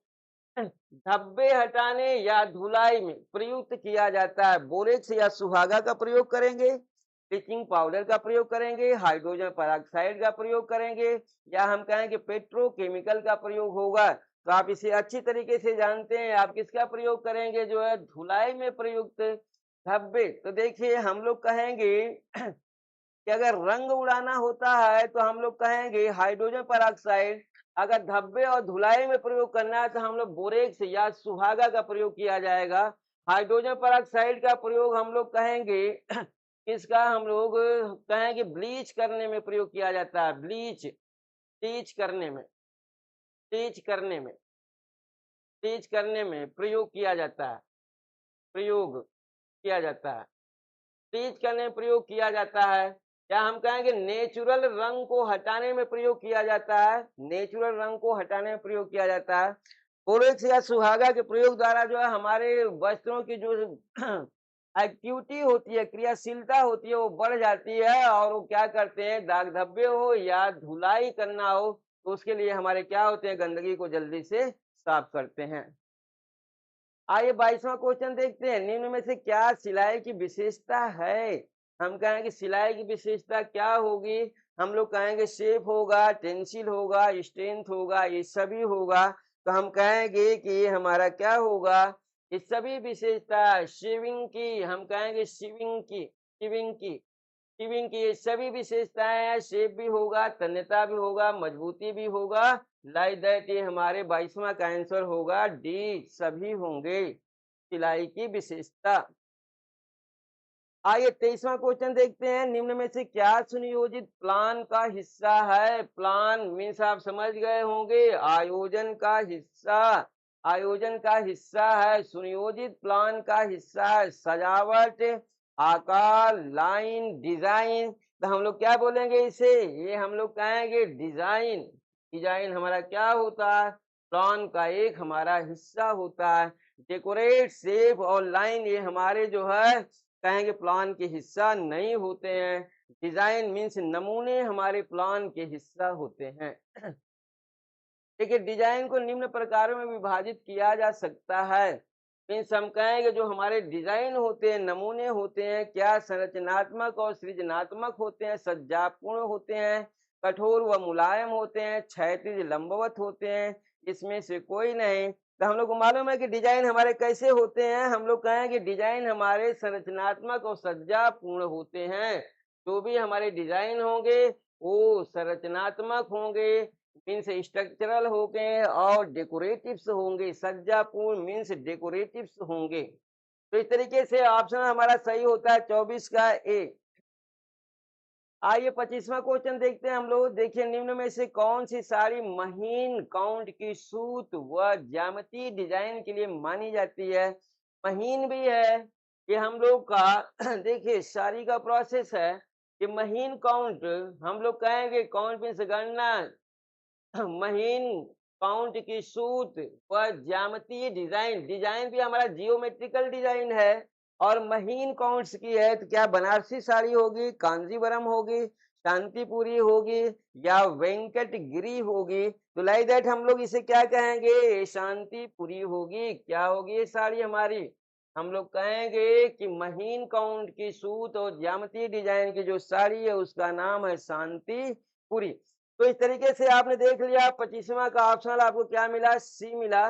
धब्बे हटाने या धुलाई में प्रयुक्त किया जाता है। बोरेक्स या सुहागा का प्रयोग करेंगे, ब्लीचिंग पाउडर का प्रयोग करेंगे, हाइड्रोजन पेरोक्साइड का प्रयोग करेंगे, या हम कहेंगे पेट्रोकेमिकल का प्रयोग होगा। तो आप इसे अच्छी तरीके से जानते हैं, आप किसका प्रयोग करेंगे, जो है धुलाई में प्रयुक्त धब्बे। तो देखिए हम लोग कहेंगे कि अगर रंग उड़ाना होता है तो हम लोग कहेंगे हाइड्रोजन पेरोक्साइड, अगर धब्बे और धुलाई में प्रयोग करना है तो हम लोग बोरेक्स या सुहागा का प्रयोग किया जाएगा। हाइड्रोजन पेरोक्साइड का प्रयोग हम लोग कहेंगे किसका, हम लोग कहेंगे ब्लीच करने में प्रयोग किया जाता है, ब्लीच, ब्लीच करने में, ब्लीच करने में, ब्लीच करने में प्रयोग किया जाता है, प्रयोग किया जाता है, ब्लीच करने में प्रयोग किया जाता है। या हम कहेंगे नेचुरल रंग को हटाने में प्रयोग किया जाता है, नेचुरल रंग को हटाने में प्रयोग किया जाता है। बोरेक्स या सुहागा के प्रयोग द्वारा जो है हमारे वस्त्रों की जो एक्टिविटी होती है, क्रियाशीलता होती है, वो बढ़ जाती है, और वो क्या करते हैं, दाग धब्बे हो या धुलाई करना हो तो उसके लिए हमारे क्या होते हैं, गंदगी को जल्दी से साफ करते हैं। आइए 22वां क्वेश्चन देखते हैं। निम्न में से क्या सिलाई की विशेषता है? हम कहेंगे सिलाई की विशेषता क्या होगी, हम लोग कहेंगे शेप होगा, टेंसिल होगा, स्ट्रेंथ होगा, ये सभी होगा। तो हम कहेंगे कि ये हमारा क्या होगा, ये सभी विशेषता शिविंग की, हम कहेंगे शिविंग की, शिविंग की, शिविंग की ये सभी विशेषताएं हैं। शेप भी होगा, तन्यता भी होगा, मजबूती भी होगा। लाइक दैट ये हमारे 22वां का आंसर होगा डी, सभी होंगे सिलाई की विशेषता। आइए 23वां क्वेश्चन देखते हैं। निम्न में से क्या सुनियोजित प्लान का हिस्सा है? प्लान मीन्स आप समझ गए होंगे आयोजन का हिस्सा, आयोजन का हिस्सा है। सुनियोजित प्लान का हिस्सा है सजावट, आकार, लाइन, डिजाइन। तो हम लोग क्या बोलेंगे इसे, ये हम लोग कहेंगे डिजाइन। डिजाइन हमारा क्या होता है, प्लान का एक हमारा हिस्सा होता है। डेकोरेट, शेप और लाइन ये हमारे जो है कहेंगे प्लान के हिस्सा नहीं होते हैं। डिजाइन मीन्स नमूने हमारे प्लान के हिस्सा होते हैं। देखिए डिजाइन को निम्न प्रकारों में विभाजित किया जा सकता है। मीन्स हम कहेंगे जो हमारे डिजाइन होते हैं, नमूने होते हैं, क्या संरचनात्मक और सृजनात्मक होते हैं, सज्जापूर्ण होते हैं, कठोर व मुलायम होते हैं, क्षैतिज लंबवत होते हैं, इसमें से कोई नहीं। तो हम लोग को मालूम है कि डिजाइन हमारे कैसे होते हैं, हम लोग कहेंगे डिजाइन हमारे संरचनात्मक और सज्जापूर्ण होते हैं। जो भी हमारे डिजाइन होंगे वो संरचनात्मक होंगे, मीन्स स्ट्रक्चरल होंगे, और डेकोरेटिव्स होंगे, सज्जापूर्ण मीन्स डेकोरेटिव्स होंगे। तो इस तरीके से ऑप्शन हमारा सही होता है 24 का ए। आइए 25वां क्वेश्चन देखते हैं हम लोग। देखिए निम्न में से कौन सी साड़ी महीन काउंट की सूत व ज्यामिति डिजाइन के लिए मानी जाती है? महीन भी है कि हम लोग का देखिए साड़ी का प्रोसेस है कि महीन काउंट, हम लोग कहेंगे काउंट मीन्स गणना, महीन काउंट की सूत व ज्यामितीय डिजाइन, डिजाइन भी हमारा जियोमेट्रिकल डिजाइन है और महीन काउंट्स की है, तो क्या बनारसी साड़ी होगी, कांजीवरम होगी, शांतिपुरी होगी या वेंकटगिरी होगी? तो लाइक दैट हम लोग इसे क्या कहेंगे, शांतिपुरी होगी। क्या होगी ये साड़ी हमारी? हम लोग कहेंगे कि महीन काउंट की सूत और ज्यामितीय डिजाइन की जो साड़ी है उसका नाम है शांतिपुरी। तो इस तरीके से आपने देख लिया 25वां का ऑप्शनल आपको क्या मिला, सी मिला।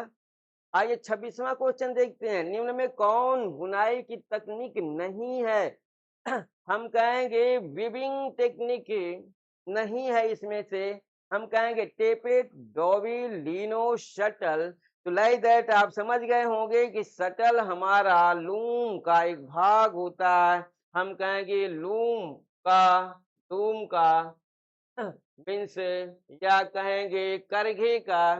आइए 26वां क्वेश्चन देखते हैं, निम्न में कौन बुनाई की तकनीक नहीं है? हम कहेंगे विविंग टेक्निक नहीं है इसमें से। हम कहेंगे टेपेट, डॉबी, लीनो, शटल। तो लाइक दैट आप समझ गए होंगे कि शटल हमारा लूम का एक भाग होता है। हम कहेंगे लूम का मीन्स, या कहेंगे करघे का,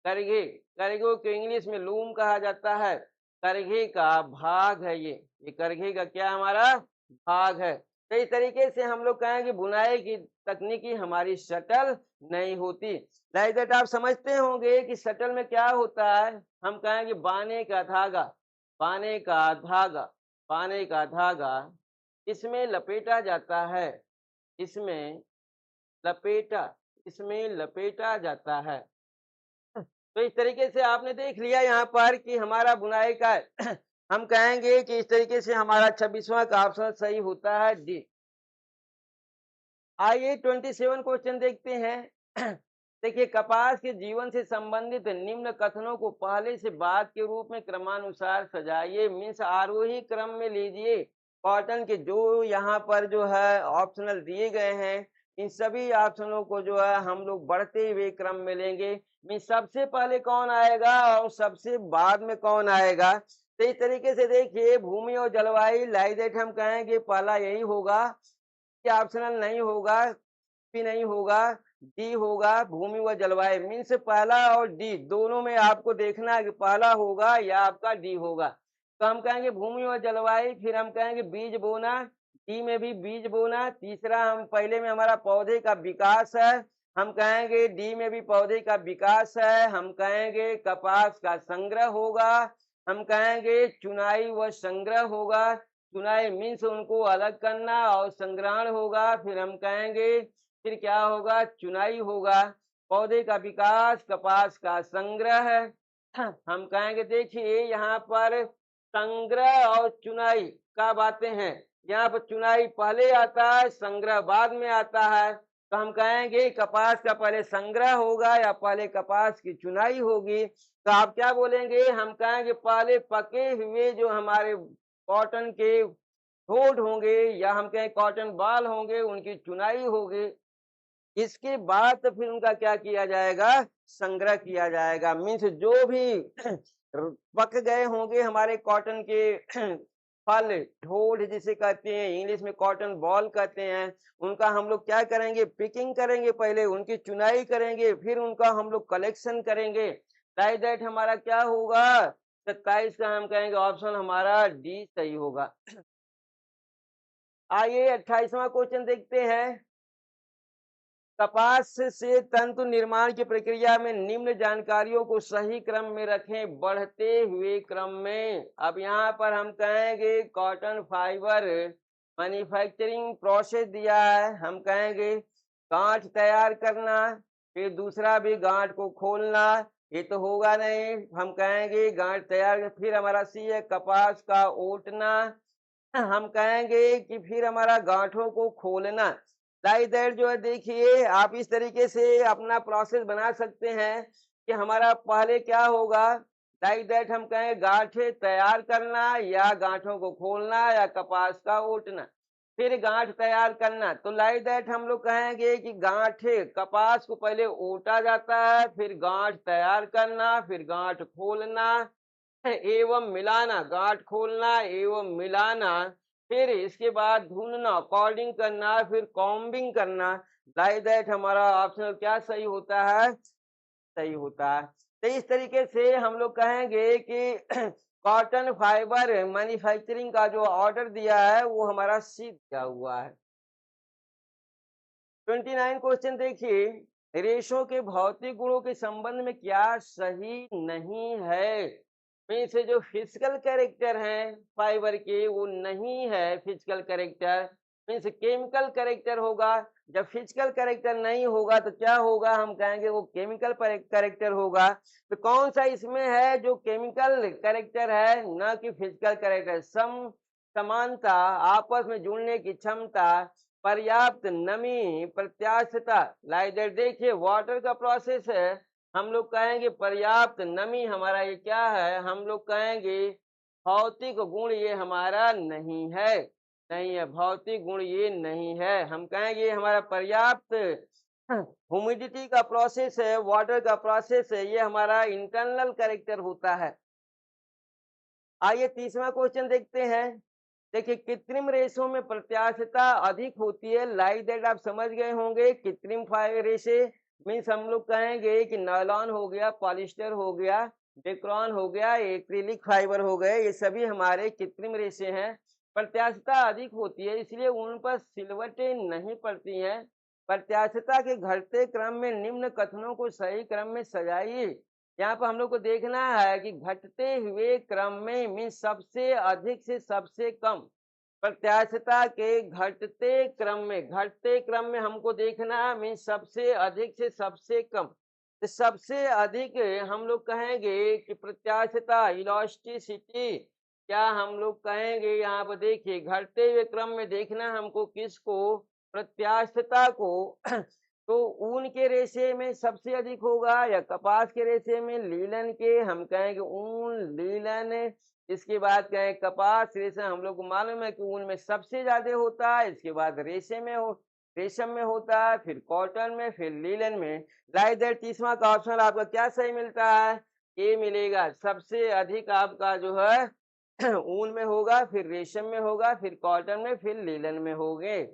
करघे, करघे को इंग्लिश में लूम कहा जाता है, करघे का भाग है ये करघे का क्या हमारा भाग है। तो इस तरीके से हम लोग कहेंगे बुनाई की तकनीकी हमारी शटल नहीं होती। लाइक दैट आप समझते होंगे कि शटल में क्या होता है। हम कहेंगे बाने का धागा, बाने का धागा, बाने का धागा इसमें लपेटा जाता है, इसमें लपेटा, इसमें लपेटा जाता है। तो इस तरीके से आपने देख लिया यहाँ पर कि हमारा बुनाई का हम कहेंगे कि इस तरीके से हमारा 26वां का ऑप्शन सही होता है डी। आइए 27 क्वेश्चन देखते हैं। देखिए कपास के जीवन से संबंधित निम्न कथनों को पहले से बाद के रूप में क्रमानुसार सजाइए, मीन्स आरोही क्रम में लीजिए। कॉटन के जो यहाँ पर जो है ऑप्शनल दिए गए हैं, इन सभी ऑप्शनों को जो है हम लोग बढ़ते हुए क्रम में लेंगे। मीन्स सबसे पहले कौन आएगा और सबसे बाद में कौन आएगा। तो इस तरीके से देखिए भूमि और जलवायु, लाइक दैट हम कहेंगे पहला यही होगा, ऑप्शनल नहीं होगा, भी नहीं होगा, डी होगा भूमि व जलवायु। मीन्स पहला और डी दोनों में आपको देखना है कि पहला होगा या आपका डी होगा। तो हम कहेंगे भूमि व जलवायु, फिर हम कहेंगे बीज बोना, डी में भी बीज बोना। तीसरा हम पहले में हमारा पौधे का विकास है, हम कहेंगे डी में भी पौधे का विकास है। हम कहेंगे कपास का संग्रह होगा, हम कहेंगे चुनाई व संग्रह होगा। चुनाई मीन्स उनको अलग करना और संग्रहण होगा। फिर हम कहेंगे फिर क्या होगा, चुनाई होगा। पौधे का विकास, कपास का संग्रह। हम कहेंगे देखिए यहाँ पर संग्रह और चुनाई का बातें हैं, यहाँ पर चुनाई पहले आता है, संग्रह बाद में आता है। तो हम कहेंगे कपास का पहले संग्रह होगा या पहले कपास की चुनाई होगी। तो आप क्या बोलेंगे, हम कहेंगे पहले पके हुए जो हमारे कॉटन के ठोड होंगे या हम कहें कॉटन बाल होंगे उनकी चुनाई होगी। इसके बाद तो फिर उनका क्या किया जाएगा, संग्रह किया जाएगा। मीन्स जो भी पक गए होंगे हमारे कॉटन के फल, ढोढ़ जिसे कहते हैं, इंग्लिश में कॉटन बॉल कहते हैं, उनका हम लोग क्या करेंगे, पिकिंग करेंगे, पहले उनकी चुनाई करेंगे, फिर उनका हम लोग कलेक्शन करेंगे। लाइक दैट हमारा क्या होगा, 27 का हम कहेंगे ऑप्शन हमारा डी सही होगा। आइए 28वां क्वेश्चन देखते हैं। कपास से तंतु निर्माण की प्रक्रिया में निम्न जानकारियों को सही क्रम में रखें, बढ़ते हुए क्रम में। अब यहाँ पर हम कहेंगे कॉटन फाइबर मैन्युफैक्चरिंग प्रोसेस दिया है, हम कहेंगे गांठ तैयार करना, फिर दूसरा भी गांठ को खोलना, ये तो होगा नहीं। हम कहेंगे गांठ तैयार, फिर हमारा सी है कपास का ओटना। हम कहेंगे कि फिर हमारा गांठों को खोलना। लाइक दैट जो है देखिए आप इस तरीके से अपना प्रोसेस बना सकते हैं कि हमारा पहले क्या होगा। लाइक दैट हम कहेंगे गांठें तैयार करना या गांठों को खोलना या कपास का ओटना, फिर गांठ तैयार करना। तो लाइक दैट हम लोग कहेंगे कि गांठें, कपास को पहले ओटा जाता है, फिर गांठ तैयार करना, फिर गांठ खोलना एवं मिलाना, गांठ खोलना एवं मिलाना, फिर इसके बाद ढूंढना, कॉर्डिंग करना, फिर कॉम्बिंग करना। लाइक दैट हमारा ऑप्शन क्या सही होता है, सही होता है। तो इस तरीके से हम लोग कहेंगे कि कॉटन फाइबर मैन्युफैक्चरिंग का जो ऑर्डर दिया है वो हमारा सी दिया हुआ है। 29 क्वेश्चन देखिए, रेशों के भौतिक गुणों के संबंध में क्या सही नहीं है? मीन्स जो फिजिकल कैरेक्टर हैं फाइबर के वो नहीं है physical character, means chemical character होगा। जब फिजिकल कैरेक्टर नहीं होगा तो क्या होगा? हम कहेंगे वो केमिकल कैरेक्टर होगा। तो कौन सा इसमें है जो केमिकल कैरेक्टर है, न कि फिजिकल कैरेक्टर? समानता, आपस में जुड़ने की क्षमता, पर्याप्त नमी, प्रत्यास्थता। लाइक दैट देखिए वाटर का प्रोसेस है, हम लोग कहेंगे पर्याप्त नमी हमारा ये क्या है? हम लोग कहेंगे भौतिक गुण ये हमारा नहीं है, नहीं है भौतिक गुण ये नहीं है। हम कहेंगे ये हमारा पर्याप्त ह्यूमिडिटी का प्रोसेस है, वाटर का प्रोसेस है, ये हमारा इंटरनल कैरेक्टर होता है। आइए तीसरा क्वेश्चन देखते हैं। देखिए कृत्रिम रेशों में प्रत्यास्थता अधिक होती है, लाइक दैट आप समझ गए होंगे। कृत्रिम रेशे मीन्स हम लोग कहेंगे कि नायलॉन हो गया, पॉलिस्टर हो गया, डेक्रॉन हो गया, एक्रिलिक फाइबर हो गए, ये सभी हमारे कृत्रिम रेशे हैं। प्रत्यास्थता अधिक होती है इसलिए उन पर सिलवटें नहीं पड़ती हैं। प्रत्यास्थता के घटते क्रम में निम्न कथनों को सही क्रम में सजाइए। यहाँ पर हम लोग को देखना है कि घटते हुए क्रम में मीन्स सबसे अधिक से सबसे कम। प्रत्यास्थता के घटते क्रम में हमको देखना है मीन्स सबसे अधिक से सबसे कम। तो सबसे अधिक हम लोग कहेंगे कि प्रत्यास्थता इलास्टिसिटी, क्या हम लोग कहेंगे? यहाँ पर देखिए घटते हुए क्रम में देखना हमको किसको? प्रत्यास्थता को। तो ऊन के रेशे में सबसे अधिक होगा या कपास के रेशे में? लीलन के, हम कहेंगे ऊन, लीलन, इसके बाद कहें कपास, रेशम। हम लोग को मालूम है कि ऊन में सबसे ज्यादा होता है, इसके बाद रेशम में होता है, फिर कॉटन में, फिर लीलन में। लाइक दैट तीसरा का ऑप्शन आपका क्या सही मिलता है? ए मिलेगा। सबसे अधिक आपका जो है ऊन में होगा, फिर रेशम में होगा, फिर कॉटन में, फिर लीलन में होंगे।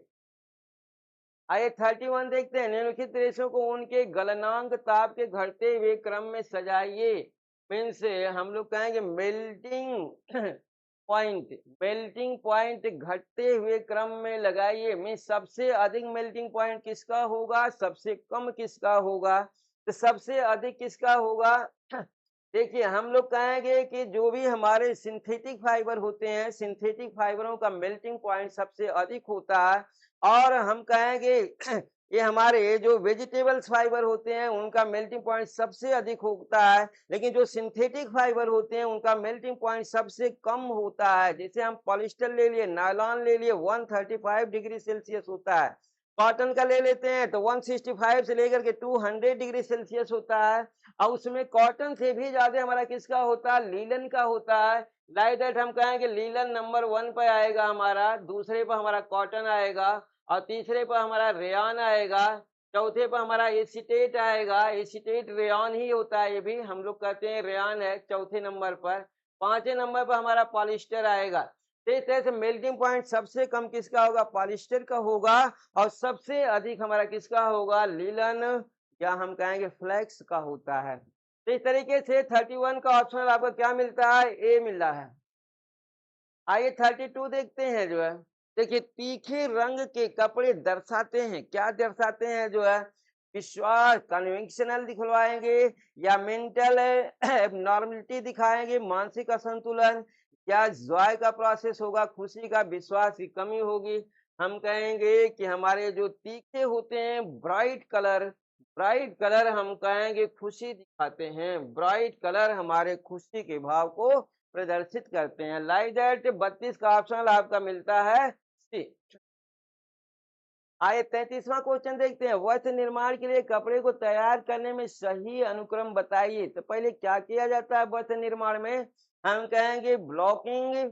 आइए 31 देखते हैं। निम्नलिखित रेशों को उनके गलनांक ताप के घटते हुए क्रम में सजाइए। मीन्स हम लोग कहेंगे मेल्टिंग पॉइंट घटते हुए क्रम में लगाइए। मीन्स सबसे अधिक मेल्टिंग पॉइंट किसका होगा, सबसे कम किसका होगा? तो सबसे अधिक किसका होगा? देखिए हम लोग कहेंगे कि जो भी हमारे सिंथेटिक फाइबर होते हैं, सिंथेटिक फाइबरों का मेल्टिंग पॉइंट सबसे अधिक होता है। और हम कहेंगे ये हमारे जो वेजिटेबल्स फाइबर होते हैं उनका मेल्टिंग पॉइंट सबसे अधिक होता है, लेकिन जो सिंथेटिक फाइबर होते हैं उनका मेल्टिंग पॉइंट सबसे कम होता है। जैसे हम पॉलिस्टर ले लिए, नायलॉन ले लिए, 135 डिग्री सेल्सियस होता है। कॉटन का ले लेते हैं तो 165 से लेकर के 200 डिग्री सेल्सियस होता है। और उसमें कॉटन से भी ज्यादा हमारा किसका होता है? लीलन का होता है। लाइक दैट हम कहेंगे लीलन नंबर 1 पर आएगा हमारा, दूसरे पर हमारा कॉटन आएगा, और तीसरे पर हमारा रेयन आएगा, चौथे पर हमारा एसीटेट आएगा। एसीटेट रेयन ही होता है, ये भी हम लोग कहते हैं रेयन है चौथे नंबर पर। पांचवें नंबर पर हमारा पॉलिस्टर आएगा। तो इस तरह से मेल्टिंग पॉइंट सबसे कम किसका होगा? पॉलिस्टर का होगा। और सबसे अधिक हमारा किसका होगा? लीलन या हम कहेंगे फ्लेक्स का होता है। तो इस तरीके से 31 का ऑप्शन आपको क्या मिलता है? ए मिल रहा है। आइए 32 देखते हैं जो है। देखिए तीखे रंग के कपड़े दर्शाते हैं, क्या दर्शाते हैं जो है? विश्वास, कन्वेंशनल दिखवाएंगे, या मेंटल एबनॉर्मलिटी दिखाएंगे, मानसिक असंतुलन, या जॉय का प्रोसेस होगा, खुशी का, विश्वास की कमी होगी। हम कहेंगे कि हमारे जो तीखे होते हैं ब्राइट कलर हम कहेंगे खुशी दिखाते हैं। ब्राइट कलर हमारे खुशी के भाव को प्रदर्शित करते हैं। लाइक दैट 32 का ऑप्शन आपका मिलता है सी। आइए 33वां क्वेश्चन देखते हैं। वस्त्र निर्माण के लिए कपड़े को तैयार करने में सही अनुक्रम बताइए। तो पहले क्या किया जाता है वस्त्र निर्माण में? हम कहेंगे ब्लॉकिंग,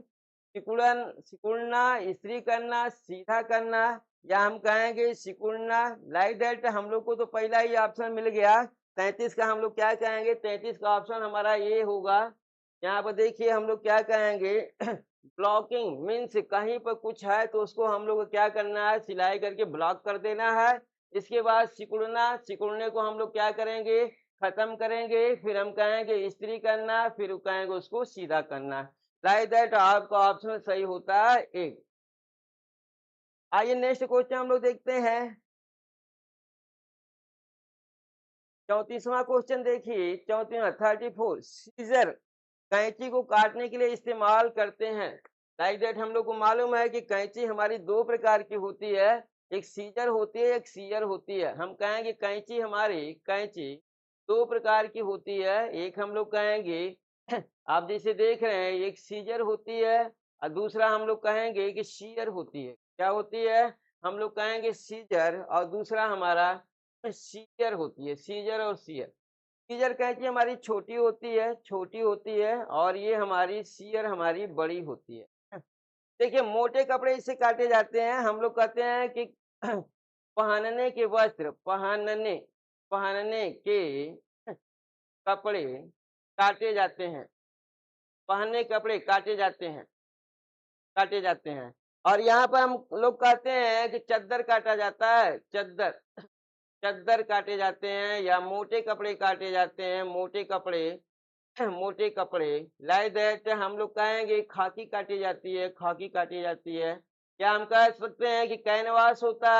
सिकुड़ना, इस्त्री करना, सीधा करना, या हम कहेंगे सिकुड़ना। लाइक दैट हम लोग को तो पहला ही ऑप्शन मिल गया। 33 का हम लोग क्या कहेंगे? 33 का ऑप्शन हमारा ये होगा। यहाँ पर देखिए हम लोग क्या कहेंगे ब्लॉकिंग मीन्स कहीं पर कुछ है तो उसको हम लोग को क्या करना है? सिलाई करके ब्लॉक कर देना है। इसके बाद सिकुड़ने को हम लोग क्या करेंगे? खत्म करेंगे। फिर हम कहेंगे इस्त्री करना, फिर कहेंगे उसको सीधा करना। लाइक दैट आपका ऑप्शन सही होता है ए। आइए नेक्स्ट क्वेश्चन हम लोग देखते हैं। 34वां क्वेश्चन देखिए, 34 सीजर कैंची को काटने के लिए इस्तेमाल करते हैं। लाइक दैट हम लोग को मालूम है कि कैंची हमारी दो प्रकार की होती है, एक सीजर होती है, एक सीयर होती है। हम कहेंगे कैंची दो प्रकार की होती है। एक हम लोग कहेंगे आप जैसे देख रहे हैं, एक सीजर होती है और दूसरा हम लोग कहेंगे कि सीयर होती है। क्या होती है? हम लोग कहेंगे सीजर और दूसरा हमारा सीयर होती है, सीजर और सीयर। सीजर कैंची हमारी छोटी होती है और ये हमारी सीयर हमारी बड़ी होती है। देखिए मोटे कपड़े इससे काटे जाते हैं। हम लोग कहते हैं कि पहनने के वस्त्र, पहनने के कपड़े काटे जाते हैं, पहनने के कपड़े काटे जाते हैं। और यहाँ पर हम लोग कहते हैं कि चद्दर काटा जाता है, चद्दर काटे जाते हैं या मोटे कपड़े काटे जाते हैं, मोटे कपड़े लाइक दैट हम लोग कहेंगे खाकी काटी जाती है। या हम कह सकते हैं कि कैनवास होता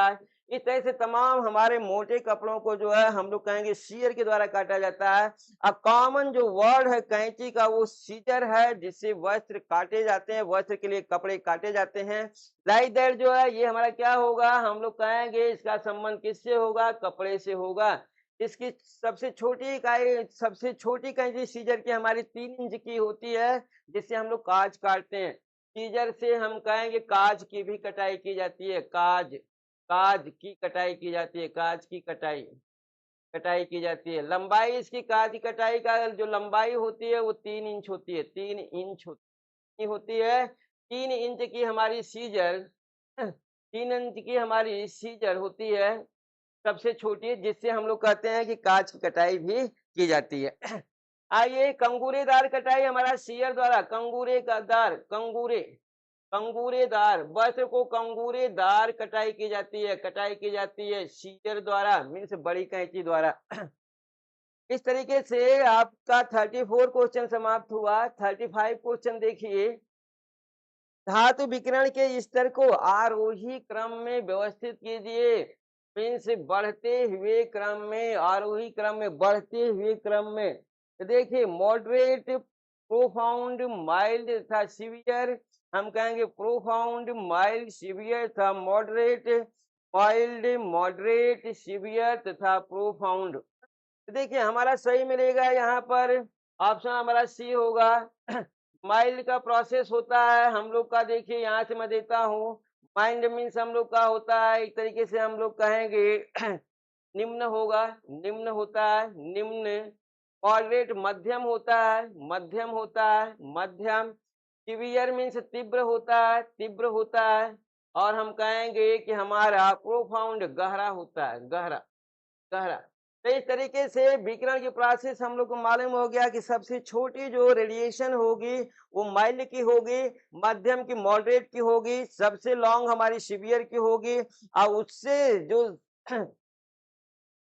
है। इस तरह से तमाम हमारे मोटे कपड़ों को जो है हम लोग कहेंगे सीयर के द्वारा काटा जाता है। अब कॉमन जो वर्ड है कैंची का वो सीजर है, जिससे वस्त्र काटे जाते हैं, वस्त्र के लिए कपड़े काटे जाते हैं। लाइक दैट जो है ये हमारा क्या होगा, हम लोग कहेंगे इसका संबंध किससे होगा? कपड़े से होगा। इसकी सबसे छोटी कैंची सीजर की हमारी 3 इंच की होती है, जिससे हम लोग काज काटते हैं। सीजर से हम कहेंगे काज की भी कटाई की जाती है, काज की कटाई की जाती है, काज की कटाई की जाती है। लंबाई इसकी काज की कटाई का जो लंबाई होती है वो 3 इंच होती है, 3 इंच होती है। 3 इंच की हमारी सीजर 3 इंच की हमारी सीजर होती है, सबसे छोटी है, जिससे हम लोग कहते हैं कि कांच की कटाई भी की जाती है। आइए कंगूरेदार कटाई हमारा सीयर द्वारा, कंगूरेदार वस्त्र को कंगूरेदार कटाई की जाती है सीयर द्वारा, मीन्स बड़ी कैंची द्वारा। इस तरीके से आपका 34 क्वेश्चन समाप्त हुआ। 35 क्वेश्चन देखिए, धातु विकिरण के स्तर को आरोही क्रम में व्यवस्थित कीजिए। मीन्स बढ़ते हुए क्रम में तो देखिए मॉडरेट, प्रोफाउंड, माइल्ड तथा सीवियर। हम कहेंगे प्रोफाउंड, माइल्ड, सीवियर तथा मॉडरेट, माइल्ड, मॉडरेट, सीवियर तथा प्रोफाउंड। तो देखिए हमारा सही मिलेगा यहाँ पर, ऑप्शन हमारा सी होगा। माइल्ड का प्रोसेस होता है हम लोग का, देखिए यहाँ से मैं देता हूँ। माइल्ड मीन्स हम लोग का होता है, एक तरीके से हम लोग कहेंगे निम्न होगा, निम्न होता है, निम्न। मॉडरेट मध्यम होता है, मध्यम। सीवियर मीन्स तीव्र होता है। और हम कहेंगे कि हमारा प्रोफाउंड गहरा होता है, गहरा। तो इस तरीके से विकिरण की प्रोसेस हम लोग को मालूम हो गया कि सबसे छोटी जो रेडिएशन होगी वो माइल्ड की होगी, मध्यम की मॉडरेट की होगी, सबसे लॉन्ग हमारी सीवियर की होगी। और उससे जो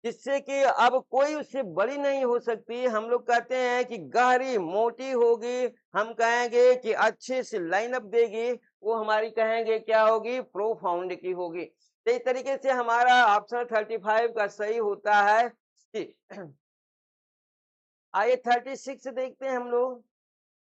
जिससे कि अब कोई उससे बड़ी नहीं हो सकती। हम लोग कहते हैं कि गहरी मोटी होगी, हम कहेंगे कि अच्छे से लाइन अप देगी, वो हमारी कहेंगे क्या होगी? प्रोफाउंड की होगी। तो इस तरीके से हमारा ऑप्शन 35 का सही होता है सी। आइए 36 देखते हैं हम लोग।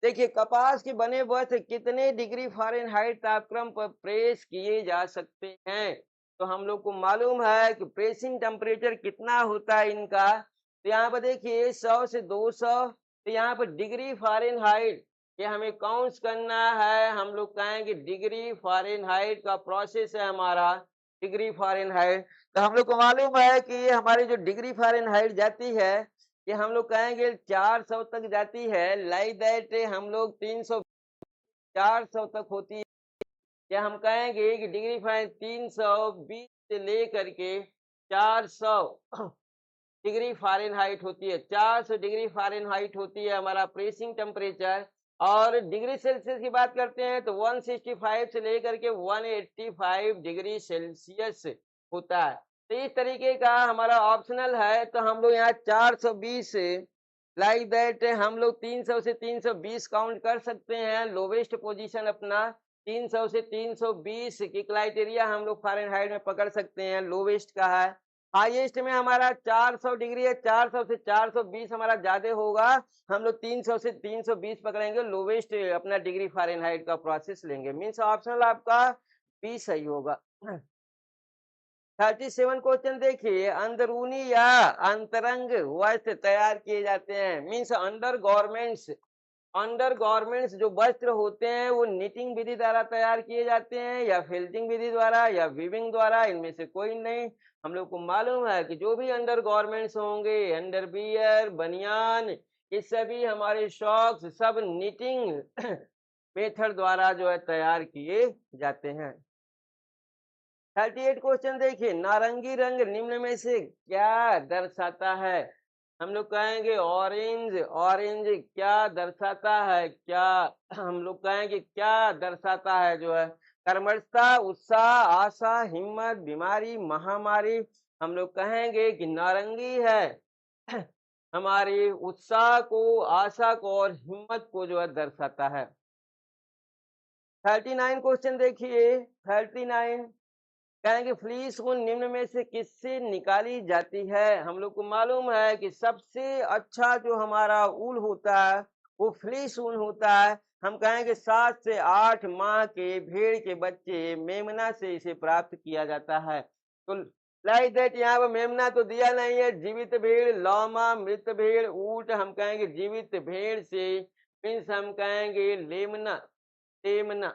देखिए कपास के बने वस्त्र कितने डिग्री फ़ारेनहाइट तापक्रम पर प्रेस किए जा सकते हैं? तो हम लोग को मालूम है कि प्रेसिंग टेम्परेचर कितना होता है इनका। तो यहाँ पर देखिए 100 से 200। तो यहाँ पर डिग्री फ़ारेनहाइट ये हमें काउंट करना है। हम लोग कहेंगे डिग्री फ़ारेनहाइट का प्रोसेस है हमारा, डिग्री फ़ारेनहाइट। तो हम लोग को मालूम है कि ये हमारी जो डिग्री फ़ारेनहाइट जाती है ये हम लोग कहेंगे 400 तक जाती है। लाइक दैट हम लोग 400 तक होती है। या हम कहेंगे कि डिग्री फ़ारेनहाइट 320 से लेकर के 400 डिग्री फ़ारेनहाइट होती है। 400 डिग्री फ़ारेनहाइट होती है हमारा प्रेसिंग टेम्परेचर। और डिग्री सेल्सियस की बात करते हैं तो 165 से लेकर के 185 डिग्री सेल्सियस होता है। तो इस तरीके का हमारा ऑप्शनल है। तो हम लोग यहाँ 420 लाइक दैट हम लोग 300 से 320 काउंट कर सकते हैं। लोवेस्ट पोजीशन अपना 300 से 320 की क्राइटेरिया हम लोग फ़ारेनहाइट में पकड़ सकते हैं, लोवेस्ट का है। हाईएस्ट में हमारा 400 डिग्री है, 400 से 420 हमारा ज्यादा होगा। हम लोग 300 से 320 पकड़ेंगे, लोवेस्ट अपना डिग्री फ़ारेनहाइट का प्रोसेस लेंगे। मीन्स ऑप्शनल आपका बी सही होगा। 37 क्वेश्चन देखिए, अंदरूनी या अंतरंग वस्त्र तैयार किए जाते हैं। मीन्स अंडर गारमेंट्स जो वस्त्र होते हैं वो निटिंग विधि द्वारा तैयार किए जाते हैं या फिल्टिंग विधि द्वारा या वीविंग द्वारा, इनमें से कोई नहीं। हम लोग को मालूम है कि जो भी अंडर गारमेंट्स होंगे, अंडरवियर, बनियान, ये सभी हमारे सॉक्स सब निटिंग मेथड द्वारा जो है तैयार किए जाते हैं। 38 क्वेश्चन देखिए, नारंगी रंग निम्न में से क्या दर्शाता है? हम लोग कहेंगे ऑरेंज। ऑरेंज क्या दर्शाता है? क्या हम लोग कहेंगे क्या दर्शाता है जो है? कर्मठता, उत्साह, आशा, हिम्मत, बीमारी, महामारी। हम लोग कहेंगे कि नारंगी है हमारी उत्साह को, आशा को और हिम्मत को जो है दर्शाता है। 39 क्वेश्चन देखिए, 39 कहेंगे फ्लीस ऊन निम्न में से किससे निकाली जाती है? हम लोग को मालूम है कि सबसे अच्छा जो हमारा ऊन होता है वो फ्लीस ऊन होता है। हम कहेंगे 7 से 8 माह के भेड़ के बच्चे मेमना से इसे प्राप्त किया जाता है। तो लाइक दैट यहाँ पर मेमना तो दिया नहीं है, जीवित भेड़, लामा, मृत भेड़, ऊंट। हम कहेंगे जीवित भेड़ से मीन्स हम कहेंगे लेमना, टेमना,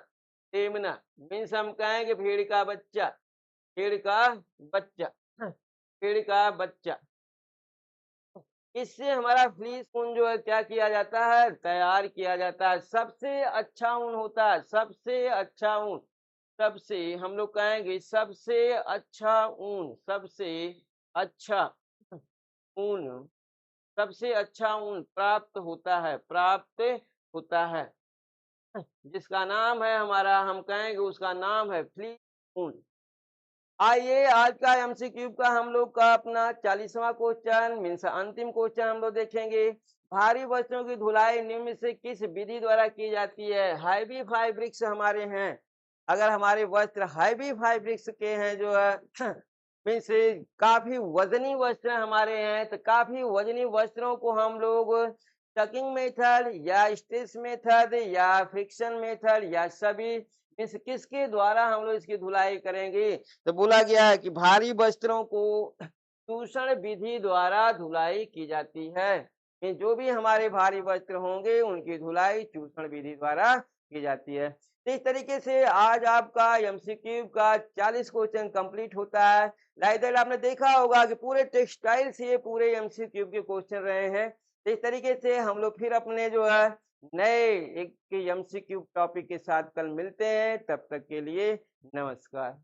टेमना मीन्स हम कहेंगे भेड़ का बच्चा, भेड़ का बच्चा, भेड़ का बच्चा। इससे हमारा फ्लीस ऊन जो है क्या किया जाता है? तैयार किया जाता है। सबसे अच्छा ऊन होता है, सबसे अच्छा ऊन, सबसे हम लोग कहेंगे सबसे अच्छा ऊन, सबसे अच्छा ऊन, सबसे अच्छा ऊन प्राप्त होता है, प्राप्त होता है, जिसका नाम है हमारा, हम कहेंगे उसका नाम है फ्लीस ऊन। आइए आज का एमसीक्यू का हम लोग का अपना 40वां क्वेश्चन मीन्स अंतिम क्वेश्चन हम लोग देखेंगे। भारी वस्तुओं की धुलाई निम्न से किस विधि द्वारा की जाती है? हैवी फैब्रिक्स हमारे हैं, अगर हमारे वस्त्र हैवी फैब्रिक्स के हैं जो है मीन्स काफी वजनी वस्त्र हमारे हैं, तो काफी वजनी वस्त्रों को हम लोग टकिंग मेथड या स्टिच मेथड या फ्रिक्शन मेथड या सभी मीन्स किसके द्वारा हम लोग इसकी धुलाई करेंगे? तो बोला गया है कि भारी वस्त्रों को चूषण विधि द्वारा धुलाई की जाती है। कि जो भी हमारे भारी वस्त्र होंगे उनकी धुलाई चूषण विधि द्वारा की जाती है। तो इस तरीके से आज आपका एमसीक्यू का 40 क्वेश्चन कंप्लीट होता है। लाइक दैट आपने देखा होगा कि पूरे टेक्सटाइल से ये पूरे एमसीक्यू के क्वेश्चन रहे हैं। तो इस तरीके से हम लोग फिर अपने जो है नए एक एमसीक्यू टॉपिक के साथ कल मिलते हैं। तब तक के लिए नमस्कार।